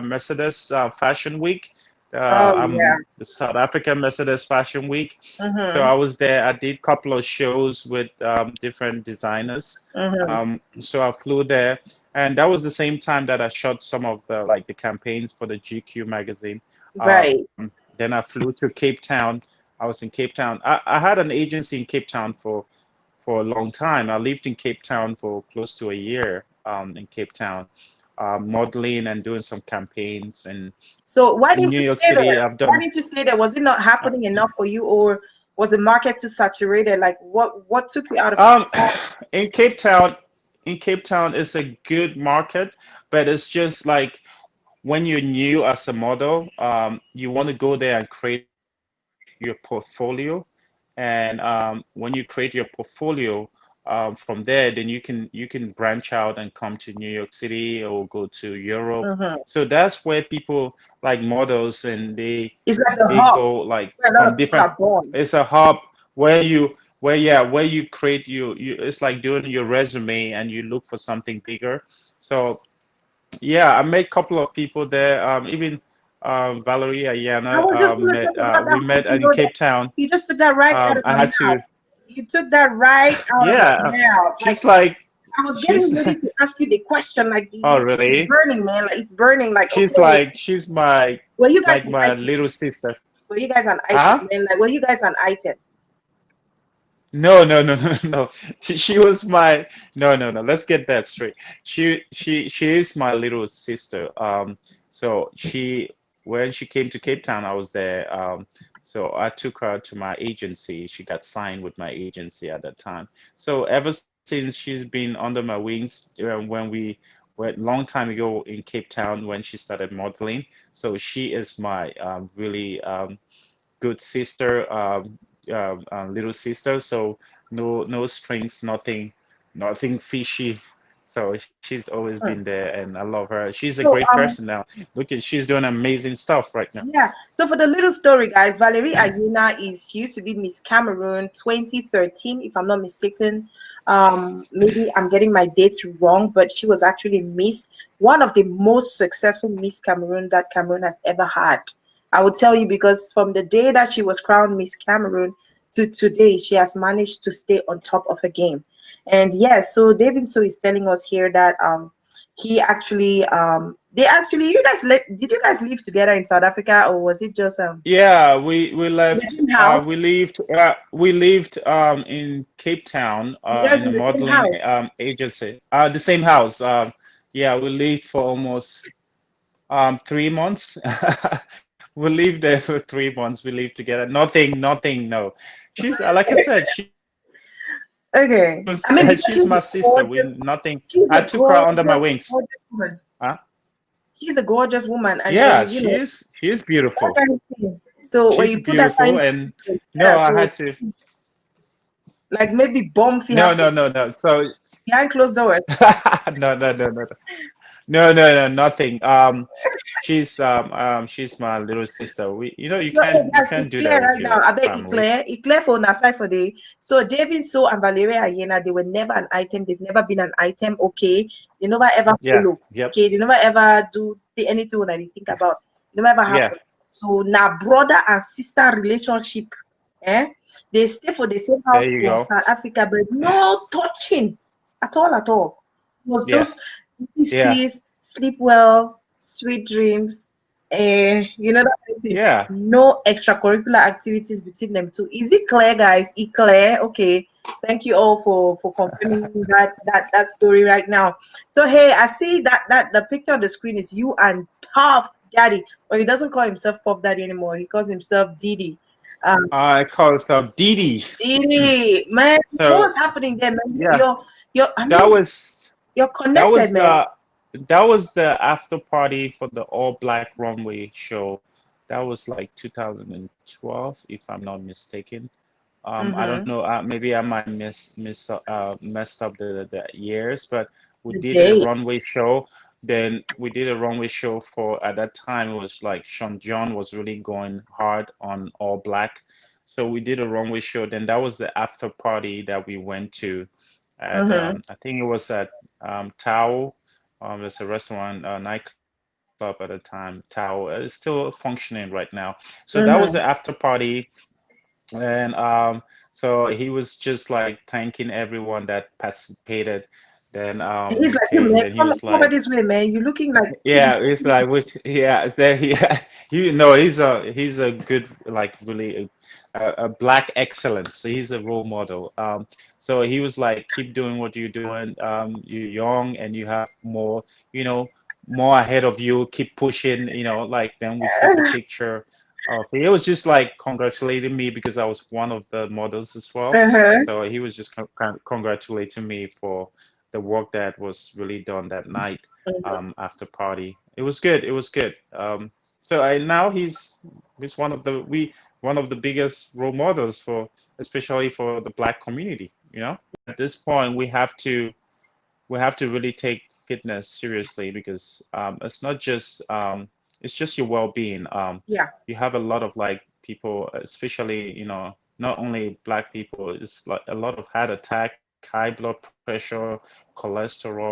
Mercedes Fashion Week. oh I'm yeah. the South African Mercedes Fashion Week, so Mm-hmm. I was there. I did a couple of shows with different designers. Mm-hmm. So I flew there, and that was the same time that I shot some of the campaigns for the GQ magazine. Right. Then I flew to Cape Town. I was in Cape Town. I had an agency in Cape Town for a long time. I lived in Cape Town for close to a year in Cape Town, modeling and doing some campaigns. And So why in didn't New you York stay City, there? I've Why done didn't you stay there? Was it not uh, happening enough for you, or was the market too saturated? Like what took you out of um, Cape in Cape Town. In Cape Town, it's a good market, but it's just like when you're new as a model, you want to go there and create your portfolio. And when you create your portfolio, from there, then you can branch out and come to New York City or go to Europe. Mm-hmm. So that's where people like models, and It's like a they hub go like where a lot from of people different. are born. It's a hub where you create you. It's like doing your resume and you look for something bigger. So yeah, I met a couple of people there. Even Valerie I Ayana was just gonna met. talk about We that one. met You in know that Cape Town. you just took that right out of I my had to. mouth. You took that right out of Yeah, my mouth. Like she's like I was she's. getting ready to ask you the question. Like Oh it's really? burning, man. Like it's burning. Like She's okay, like she's my were you guys like an my item? little sister. Were you guys an item, Huh? man? Like were you guys an item? No, no, no, no, no. She was my no, no, no. Let's get that straight. She is my little sister. So when she came to Cape Town, I was there. So I took her to my agency. She got signed with my agency at that time. So ever since she's been under my wings, when we went long time ago in Cape Town when she started modeling. So she is my really good sister, little sister. So no strings, nothing fishy. So she's always been Hmm. there, and I love her. She's a great So person now. Look at she's doing amazing stuff right now. yeah. So for the little story, guys, Valerie Ayuna is she used to be Miss Cameroon 2013, if I'm not mistaken. Maybe I'm getting my dates wrong, but she was actually Miss, one of the most successful Miss Cameroon that Cameroon has ever had. I would tell you because from the day that she was crowned Miss Cameroon to today, she has managed to stay on top of her game. And yes, so David So is telling us here that he actually they actually did you guys live together in South Africa or was it just Yeah, we in the left. same house? We lived in Cape Town You guys in a in the same modeling house? agency. The same house. Yeah, we lived for almost 3 months. We lived there for 3 months. We lived together. Nothing. No, she's like I said. She Okay. was. I mean because She's my sister. We nothing. I took her under my wings. gorgeous woman. Huh? She's a gorgeous woman and Yeah, then she is that beautiful. kind of thing. So when She's you put that beautiful, kind and of no, together, I so had to. like maybe bomb if you No, happen no, no, no. So behind closed doors. no. No, nothing. She's my little sister. You No, can't you guys, can't it's do clear that with right now. your I bet family. it clear for Nasai for the so David So and Valeria Ayena, they were never an item. They've never been an item. Okay, they never ever Yeah. follow. Yep. Okay, they never ever do anything that they think about. It never ever Yeah. happen. So now brother and sister relationship. Eh, they stay for the same house There you for go. South Africa, but no touching at all at all. It was Yeah. just Yeah. kisses, sleep well, sweet dreams. That kind of thing. Yeah. No extracurricular activities between them two. Is it clear, guys? It clear? Okay. Thank you all for confirming that story right now. So hey, I see that the picture on the screen is you and Puff Daddy, or he doesn't call himself Puff Daddy anymore. He calls himself Didi. Um, I call herself Didi. Didi, man, So what's happening there, man? yeah, I that mean, was you're that connected, was man. the after party for the all black runway show. That was like 2012, if I'm not mistaken. I don't Mm-hmm. know. Maybe I might messed up the years, but we The did a day. runway show. Then we did a runway show for at that time it was like Sean John was really going hard on all black. So we did a runway show. Then that was the after party that we went to at Mm-hmm. I think it was at Tao. There's a restaurant, nightclub at the time. Tao is still functioning right now. So that was the after Mm-hmm. party. And so he was just like thanking everyone that participated. Then And he's we like, hey came. man, Then he come was over like, this way, man. You're looking like "Yeah, it's like which yeah, there yeah, you know he's a good like really a black excellence. So he's a role model. So he was like, keep doing what you're doing. You're young and you have more, you know, more ahead of you. Keep pushing. Like then we took a picture. He was just like congratulating me because I was one of the models as well. uh-huh. So he was just congratulating me for the work that was really done that night Mhm. after party. It was good. It was good. So I now he's one of the biggest role models for especially for the black community. You know, at this point we have to really take fitness seriously because it's not just it's just your well-being. Yeah. You have a lot of like people, especially not only black people, it's like a lot of heart attack, high blood pressure, cholesterol.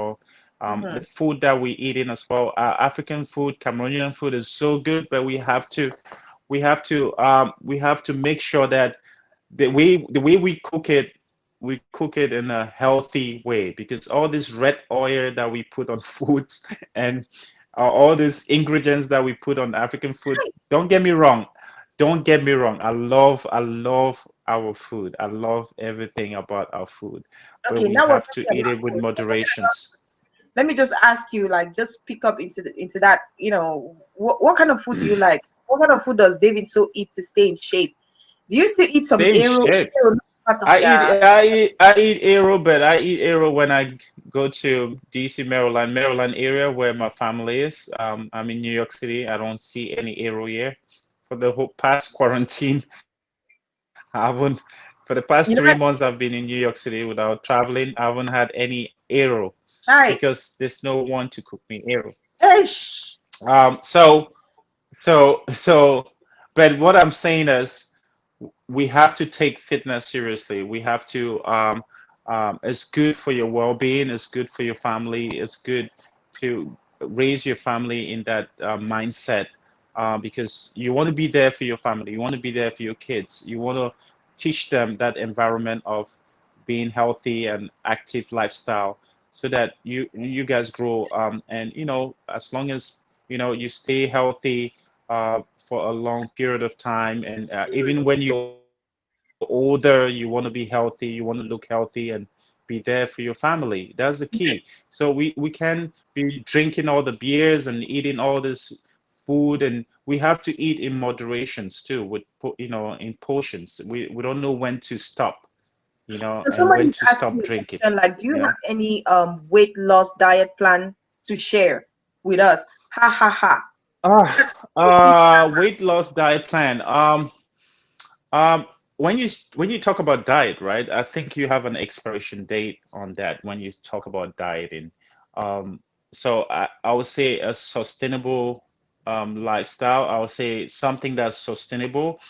The Mhm. food that we eat in as well, African food, Cameroonian food is so good, but we have to make sure that the way we cook it in a healthy way because all this red oil that we put on foods and all these ingredients that we put on African food. Don't get me wrong. Don't get me wrong. I love our food. I love everything about our food, but Okay, we now we're have to talking eat about it with food. moderations. Let me just ask you, like, just pick up into that. What kind of food do you like? What kind of food does David so eat to stay in shape? Do you still eat some Stay in arrow? shape. Arrow not part of your. I eat arrow, but I eat arrow when I go to DC, Maryland area where my family is. I'm in New York City. I don't see any arrow here. For the whole past quarantine, I haven't. For the past three months, You know I've what? been in New York City without traveling. I haven't had any arrow Hi. because there's no one to cook me arrow. Ish. Um, so so, but what I'm saying is we have to take fitness seriously. We have to, it's good for your well-being, it's good for your family, it's good to raise your family in that mindset because you want to be there for your family, you want to be there for your kids, you want to teach them that environment of being healthy and active lifestyle so that you guys grow and as long as you stay healthy for a long period of time. And even when you're older, you want to be healthy, you want to look healthy and be there for your family. That's the key. So we can be drinking all the beers and eating all this food, and we have to eat in moderations too, with in portions. We don't know when to stop, So and when somebody is to stop asking you a drinking, question like, do you you know. have any weight loss diet plan to share with us? Ha ha ha. Weight loss diet plan. Um, when you talk about diet, right? I think you have an expiration date on that when you talk about dieting. Um, so I would say a sustainable lifestyle. I would say something that's sustainable.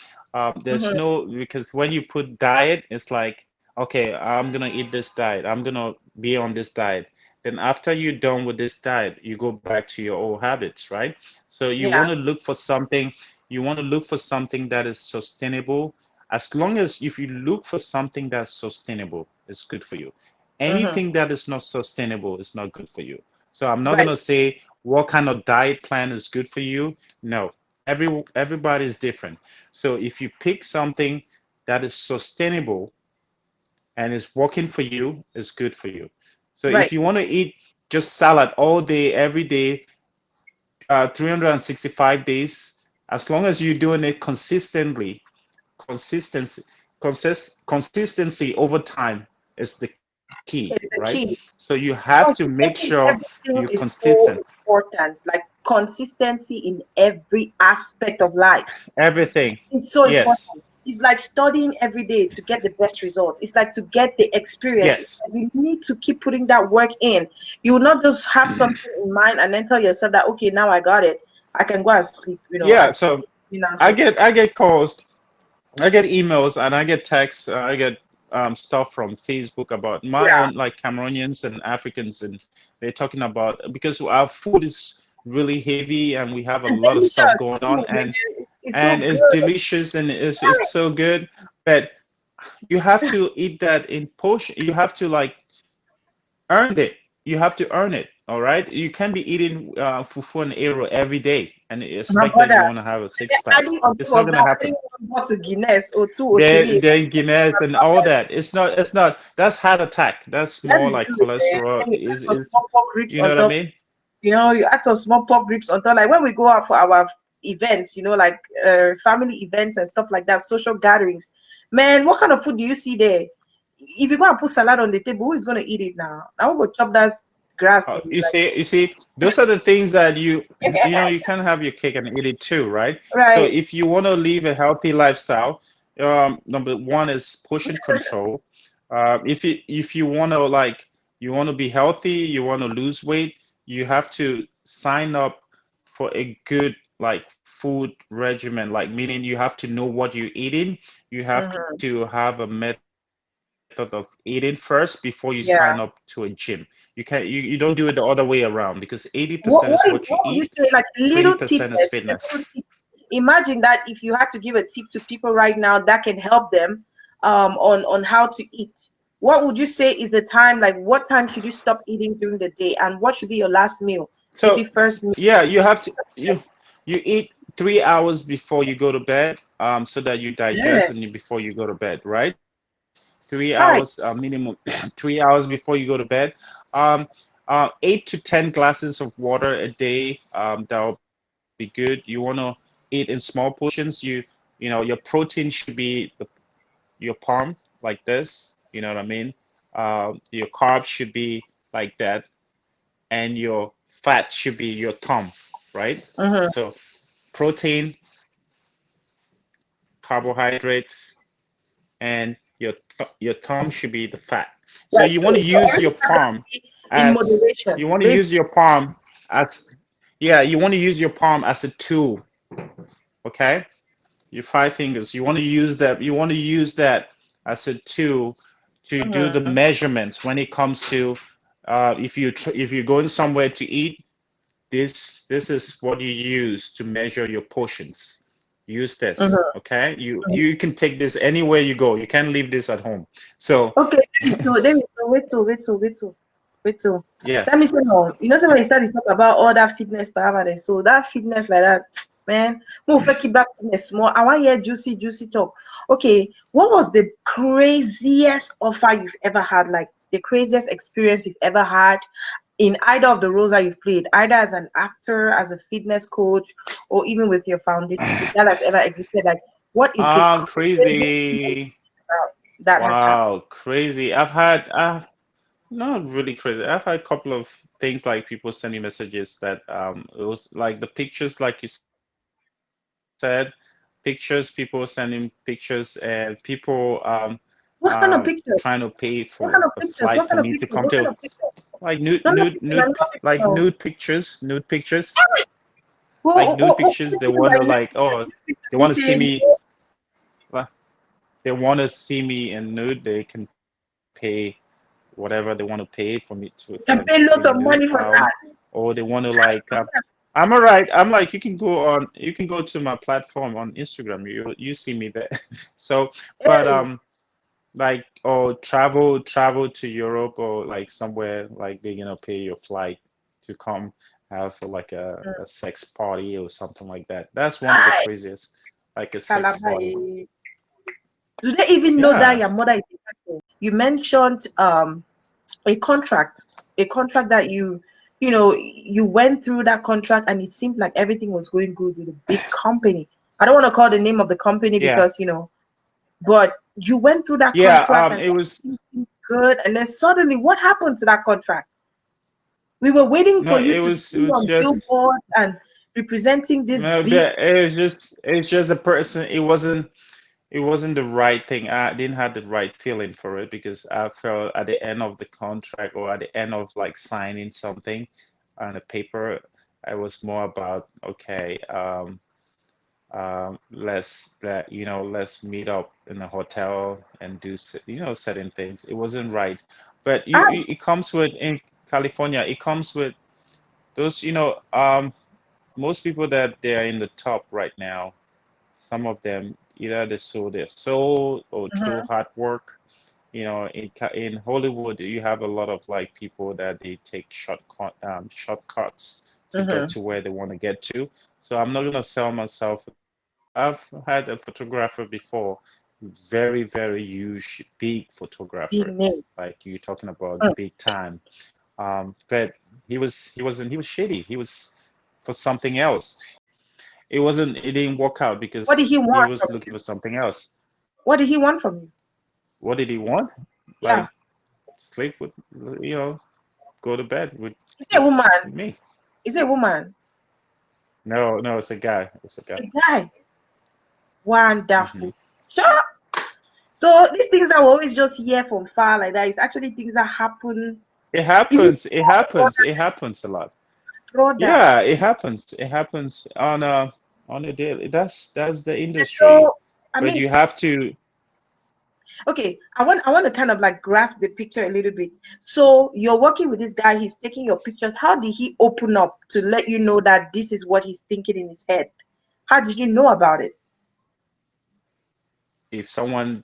There's Mhm. no because when you put diet, it's like, okay, I'm gonna eat this diet. I'm gonna be on this diet. Then after you're done with this diet, you go back to your old habits, right? So you want Yeah. to look for something you want to look for something that is sustainable. As long as if you look for something that's sustainable, it's good for you. Mhm. Anything that is not sustainable is not good for you. So I'm not Right. gonna say what kind of diet plan is good for you. No, everybody is different. So if you pick something that is sustainable and is working for you, it's good for you. So if Right. you want to eat just salad all day, every day, 365 days, as long as you're doing it consistently, consistency, consistency over time is the key, right? It's the So key. you have to make sure Consistency in you're everything is consistent. so important. Like consistency in every aspect of life. Everything. It's so Yes. important. It's like studying every day to get the best results. It's like to get the experience. It's Yes. like you need to keep putting that work in. You will not just have something in mind and then tell yourself that, okay, now I got it. I can go and sleep. Yeah. So So I get calls, I get emails, and I get texts. I get stuff from Facebook about my yeah, own like Cameroonians and Africans, and they're talking about because our food is really heavy and we have a and lot of stuff delicious going too, on, man. It's so and it's good. delicious and it's so good, but you have to eat that in portion. You have to like earn it. You have to earn it. All right. You can't be eating fufu and arrow every day and My expect that brother. you want to have a And six then pack. adding on It's top not of gonna that, happen. adding one bottle Guinness or two or three. Then Guinness and all that. It's not. That's heart attack. That's That more is like good, man. cholesterol. And you add some Is small pork ribs you know on what I top. mean? You add some small pork ribs on top. Like when we go out for our events, like family events and stuff like that, social gatherings. Man, what kind of food do you see there? if you go and put salad on the table, who is gonna eat it now? I will go chop that grass leaf. Like, You see, those are the things that you know, you can't have your cake and eat it too, right? So right. if you want to live a healthy lifestyle, number one is portion control. If you want to like you want to be healthy, you want to lose weight, you have to sign up for a good like food regimen, like meaning you have to know what you're eating. You have Hmm. to have a method of eating first before you sign up to a Yeah. gym. You don't do it the other way around because 80% is what you eat, What would you say, like 20% little is tip? fitness. It's a little tip. Imagine that if you had to give a tip to people right now that can help them on how to eat. What would you say is the time? Like, what time should you stop eating during the day, and what should be your last meal? So Maybe first meal. yeah, you have to you eat 3 hours before you go to bed, so that you Yeah. digest and before you go to bed, right? 3 hours Hi. minimum, 3 hours before you go to bed. Um, 8 to 10 glasses of water a day. That'll be good. You want to eat in small portions. You know your protein should be your palm like this. You know what I mean? Your carbs should be like that, and your fat should be your thumb, right? Mm-hmm. So protein, carbohydrates, and your thumb should be the fat. So Right. you want to So use your everything has to palm be in as moderation. you want to Basically. use your palm as yeah, you want to use your palm as a tool, okay? Your 5 fingers. You want to use that as a tool to do the Mm-hmm. measurements when it comes to if you're going somewhere to eat. This is what you use to measure your portions. Use this, Mm-hmm. okay? You can take this anywhere you go. You can't leave this at home. So Okay, let me so wait so. Let me yes. say no. You know, so when you start to talk about all that fitness, and so that fitness like that, man, move keep that fitness small. I want to hear juicy talk. Okay, what was the craziest offer you've ever had? Like the craziest experience you've ever had in either of the roles that you've played, either as an actor, as a fitness coach, or even with your foundation, if that has ever existed. Like, what is the craziest thing Crazy. that has happened? Wow, crazy. I've had not really crazy. I've had a couple of things like people sending messages that it was like the pictures, like you said, pictures, people sending pictures, and people trying to What kind pay of for pictures? a flight for What me kind to of come pictures? to What kind of pictures? What kind of pictures? Not pictures. I'm not like pictures. like What, nude what pictures. do They you mean want by to nude like pictures? oh, Nude pictures they be want to see saying, me. uh, They want to see me in nude. They can pay whatever they want to pay you for can them pay to see lots me of nude. money for that. Or they want to like. I'm alright. I'm like you can go to my platform on Instagram. You see me there. So, but Hey, like or travel to Europe or like somewhere like they're gonna pay your flight to come have like a sex party or something like that. That's one of the hi, craziest, like a sex party. Calabar. Do they even know that Yeah. your mother is a person? You mentioned a contract, a contract that you know you went through that contract and it seemed like everything was going good with a big company. I don't want to call the name of the company Yeah. because but you went through that Yeah. contract and It was everything seemed good, and then suddenly what happened to that contract? We were waiting no. for you to It be was on just billboards and representing this no. big. It's just a person. It wasn't the right thing. I didn't have the right feeling for it because I felt at the end of the contract or at the end of like signing something on a paper, I was more about okay, let's meet up in a hotel and do certain things. It wasn't right, but Ah, it comes with in California. It comes with those most people that they are in the top right now. Some of them either they sold their soul or through mhm, hard work. In Hollywood, you have a lot of like people that they take shortcuts to get mhm. to where they want to get to. So I'm not gonna sell myself. I've had a photographer before, very huge, big Big photographer, name. like you're talking about Mm. big time. But he was shady. He was for something else. It didn't work out What did because he he want was from looking you? for something else. What did he want from you? What did he want? Yeah. like sleep with, you know, go to bed Is it a with woman? me. Is it a woman? No, no, it's a guy. It's a guy. A guy. Wonderful. Hmm. Sure. So these things that we always just hear from far like that is actually things that happen. It Is it happens. It happens. It happens a lot. brother? Yeah, it happens. It happens on a daily. That's the And industry. so I But mean, you have to. okay, I want to kind of like grasp the picture a little bit. So you're working with this guy, he's taking your pictures. How did he open up to let you know that this is what he's thinking in his head? How did you know about it? If someone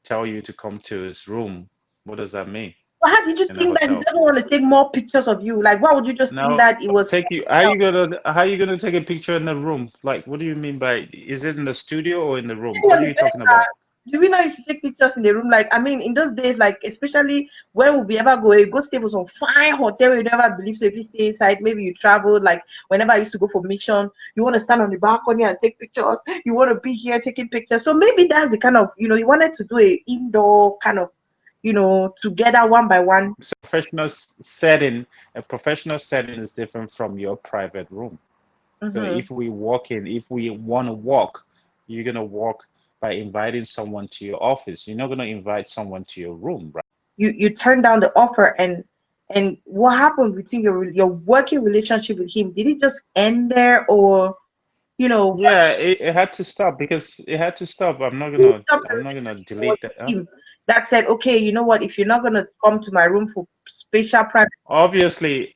tell you to come to his room, what does that mean Well, how did you in a think that he hotel? doesn't want to take more pictures of you? Like, why would you just think Now, that it was take you. How you gonna take a picture in the room? Like, what do you mean by? Is it in the studio or in the room? What are you talking about? do we not used to take pictures in the room? Like, I mean, in those days, like, especially when we ever go, you go stay for some fine hotel, you never believe so if you stay inside, maybe you travel, like, whenever I used to go for mission, you want to stand on the balcony and take pictures, you want to be here taking pictures. So maybe that's the kind of, you wanted to do a indoor kind of, together one by one. So setting, a professional setting is different from your private room. So Hmm. if we want to walk, you're gonna walk by inviting someone to your office. You're not gonna invite someone to your room, right? You turn down the offer, and what happened between your working relationship with him? Did it just end there, or what Yeah, it had to stop because it had to stop. who stopped the I'm not gonna relationship? It was delete that. with him that said, okay, you know what? If you're not gonna come to my room for special private, Obviously,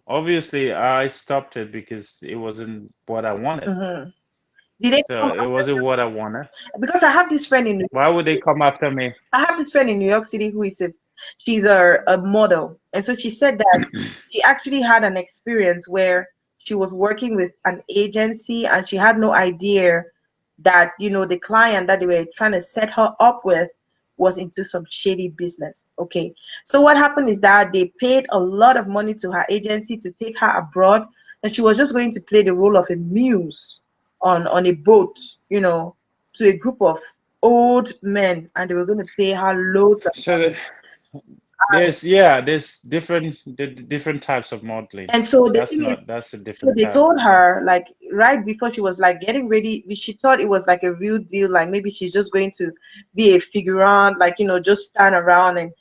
obviously, I stopped it because it wasn't what I wanted. hmm did they So come it after? wasn't what I wanted. Because I have this friend in Why would they come after me? New York City who is she's a model, and so she said that she actually had an experience where she was working with an agency and she had no idea that the client that they were trying to set her up with was into some shady business. Okay, so what happened is that they paid a lot of money to her agency to take her abroad, and she was just going to play the role of a muse on a boat, you know, to a group of old men, and they were going to pay her loads of So money. there's different types of modeling. And so the That's thing is, not that's a so different they type. told her, like, right before she was like getting ready, she thought it was like a real deal, like maybe she's just going to be a figurant, like, just stand around and,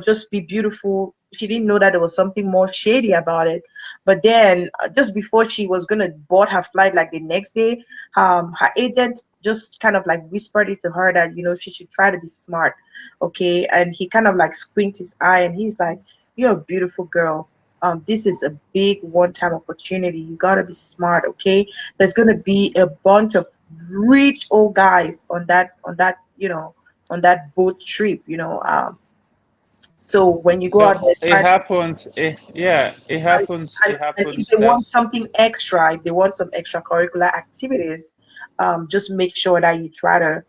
just be beautiful. She didn't know that there was something more shady about it. But then, just before she was gonna board her flight, like the next day, her agent just kind of like whispered it to her that, she should try to be smart. Okay. And he kind of like squinted his eye and he's like, "You're a beautiful girl. This is a big one-time opportunity. You gotta be smart, okay? There's gonna be a bunch of rich old guys on that boat trip. So when you go So out there, it try to happens. Yeah, it happens. and, It and if happens. they want That's something extra, if they want some extracurricular activities, just make sure that you try to,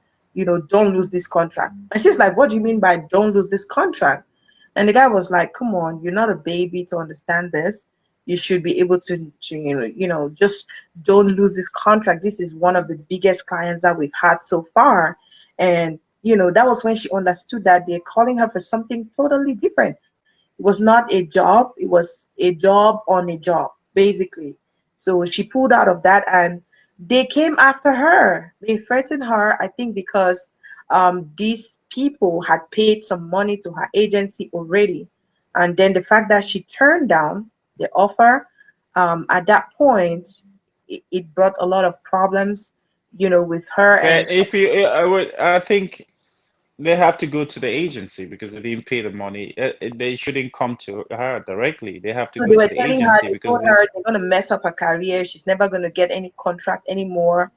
don't lose this contract. And she's like, "What do you mean by don't lose this contract?" And the guy was like, "Come on, you're not a baby to understand this. You should be able to just don't lose this contract. This is one of the biggest clients that we've had so far." And that was when she understood that they're calling her for something totally different. It was not a job, it was a job on a job, basically. So she pulled out of that and they came after her. They threatened her, I think, because these people had paid some money to her agency already. And then the fact that she turned down the offer, at that point, it brought a lot of problems, with her and but if you, I think they have to go to the agency because they didn't pay the money. They shouldn't come to her directly. They have to so they go to were the telling her, agency they because told her they're gonna mess up her career. She's never gonna get any contract anymore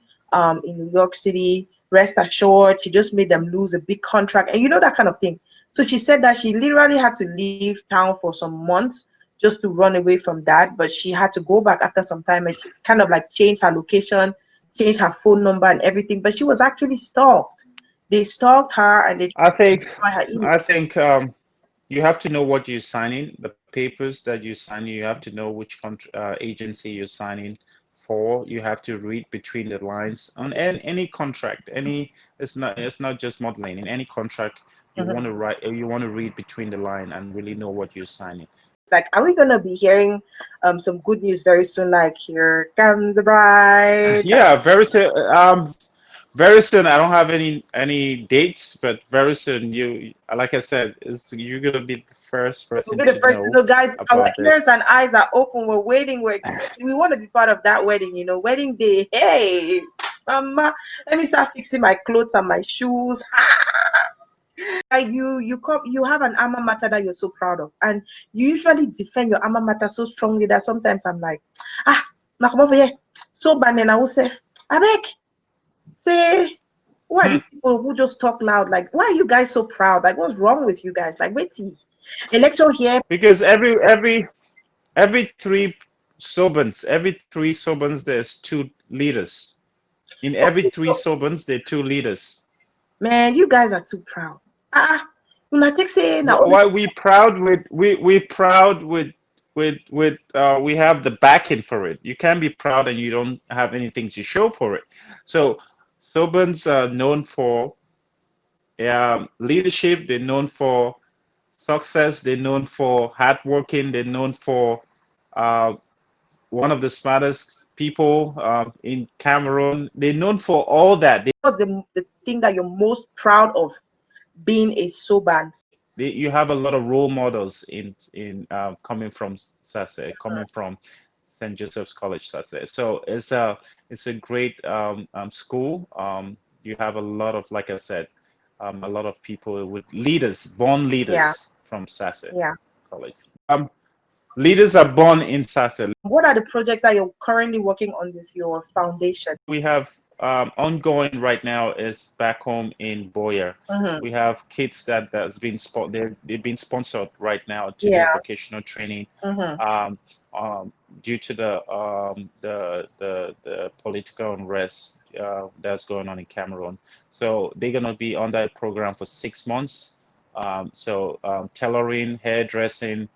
in New York City. Rest assured, she just made them lose a big contract and that kind of thing. So she said that she literally had to leave town for some months just to run away from that. But she had to go back after some time and she kind of like changed her location, changed her phone number and everything. But she was actually stalked. They stalked her and they I think tried her email. I think you have to know what you're signing, the papers that you're signing. You have to know which agency you're signing for. You have to read between the lines on any contract. It's not just modeling. In any contract, Mhm. you want to read between the line and really know what you're signing. Like, are we gonna be hearing some good news very soon? Like, here comes the bride. Yeah, very soon. I don't have any dates, but very soon, like I said, you're gonna be the first We'll person be the to first to know know, guys. Our about ears this. and eyes are open. We're waiting. We're expecting. We want to be part of that wedding. Wedding day. Hey, mama, let me start fixing my clothes and my shoes. Like, you have an alma mater that you're so proud of, and you usually defend your alma mater so strongly that sometimes I'm like, now come over here. So bad, and I will say, I beg, say, who are Hmm. these people who just talk loud? Like, why are you guys so proud? Like, what's wrong with you guys? Like, wait, election here. Because every three Sobans, there's two leaders. In every Okay, three so, Sobans, there are two leaders. man, you guys are too proud. Una take say now only Why we proud with we proud with we have the backing for it. You can't be proud and you don't have anything to show for it. So Sobans are known for leadership. They're known for success. They're known for hard working. They're known for uh, one of the smartest people in Cameroon. They're known for all that. what's the thing that you're most proud of being a sober. You have a lot of role models in coming from Sase, coming from St. Joseph's College Sase. So it's a great school. You have a lot of, like I said, a lot of people with leaders, born Yeah, leaders from Sase yeah. College. Leaders are born in Sase. What are the projects that you're currently working on with your foundation? We have ongoing right now is back home in Boyer. Mm-hmm. We have kids that's been they've been sponsored right now to do Yeah. vocational training Mm-hmm. um, due to the political unrest that's going on in Cameroon. So they're gonna be under a program for 6 months. Tailoring, hairdressing,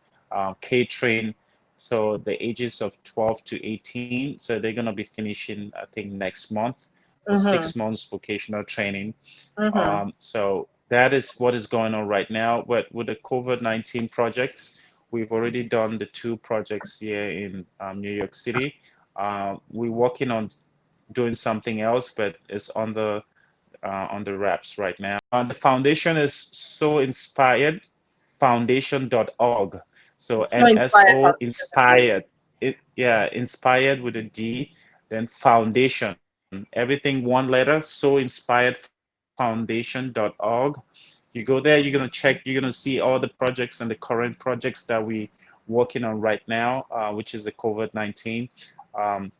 catering. So the ages of 12 to 18. So they're gonna be finishing, I think, next month for Mm-hmm. 6 months vocational training. Mm-hmm. So that is what is going on right now. But with the COVID-19 projects, we've already done the two projects here in New York City. We're working on doing something else, but it's on the wraps right now. The foundation is So Inspired Foundation.org. So So inspired NSO foundation. inspired. Inspired with a D, then foundation. Everything one letter, So Inspired Foundation.org. You go there, you're gonna check, you're gonna see all the projects and the current projects that we working on right now, which is the COVID-19. Um,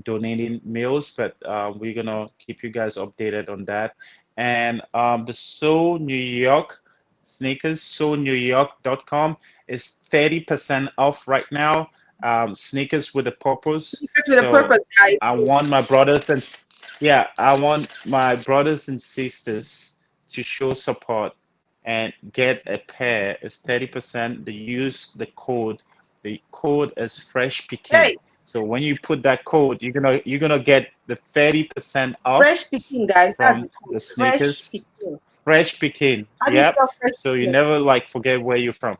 Donating meals, but we're gonna keep you guys updated on that. And the So New York sneakers, sonewyork.com is 30% off right now. Sneakers with a purpose. Because with a So purpose, guys. I want my brothers and yeah, I want my brothers and sisters to show support and get a pair. It's 30%. They use the code. The code is Fresh Peking. Hey, So when you put that code, you're gonna get the 30% fresh off picking, guys. That's from the code. the Fresh sneakers. picking. Fresh Pekin. How do you Yep. spell fresh So you picking? never like forget where you're from.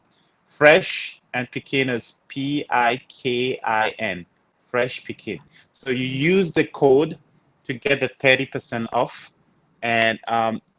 Fresh and Pekin is Pikin. Fresh Pekin. So you use the code to get the 30% off. And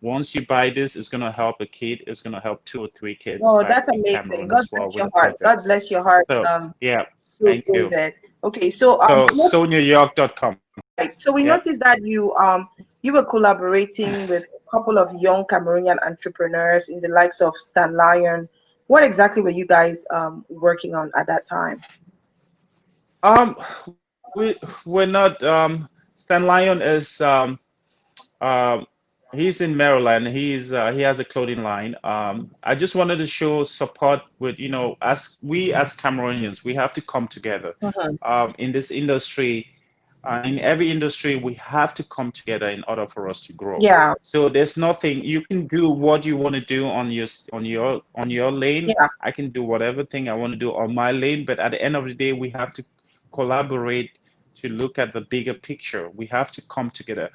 once you buy this, it's gonna help a kid. It's gonna help two or three kids Oh, back that's in amazing. Cameroon God as well bless with your the heart. God projects. bless your heart. So yeah, So thank you. David. Okay, so So what sonewyork.com. right. So we Yep. noticed that you were collaborating with a couple of young Cameroonian entrepreneurs in the likes of Stan Lion. What exactly were you guys working on at that time? Um, we're not. Stan Lion is um, he's in Maryland. He has a clothing line. I just wanted to show support with as we as Cameroonians, we have to come together. Mhm. In this industry, in every industry, we have to come together in order for us to grow. Yeah, So there's nothing you can do what you want to do on your lane. yeah. I can do whatever thing I want to do on my lane, but at the end of the day, we have to collaborate to look at the bigger picture. We have to come together.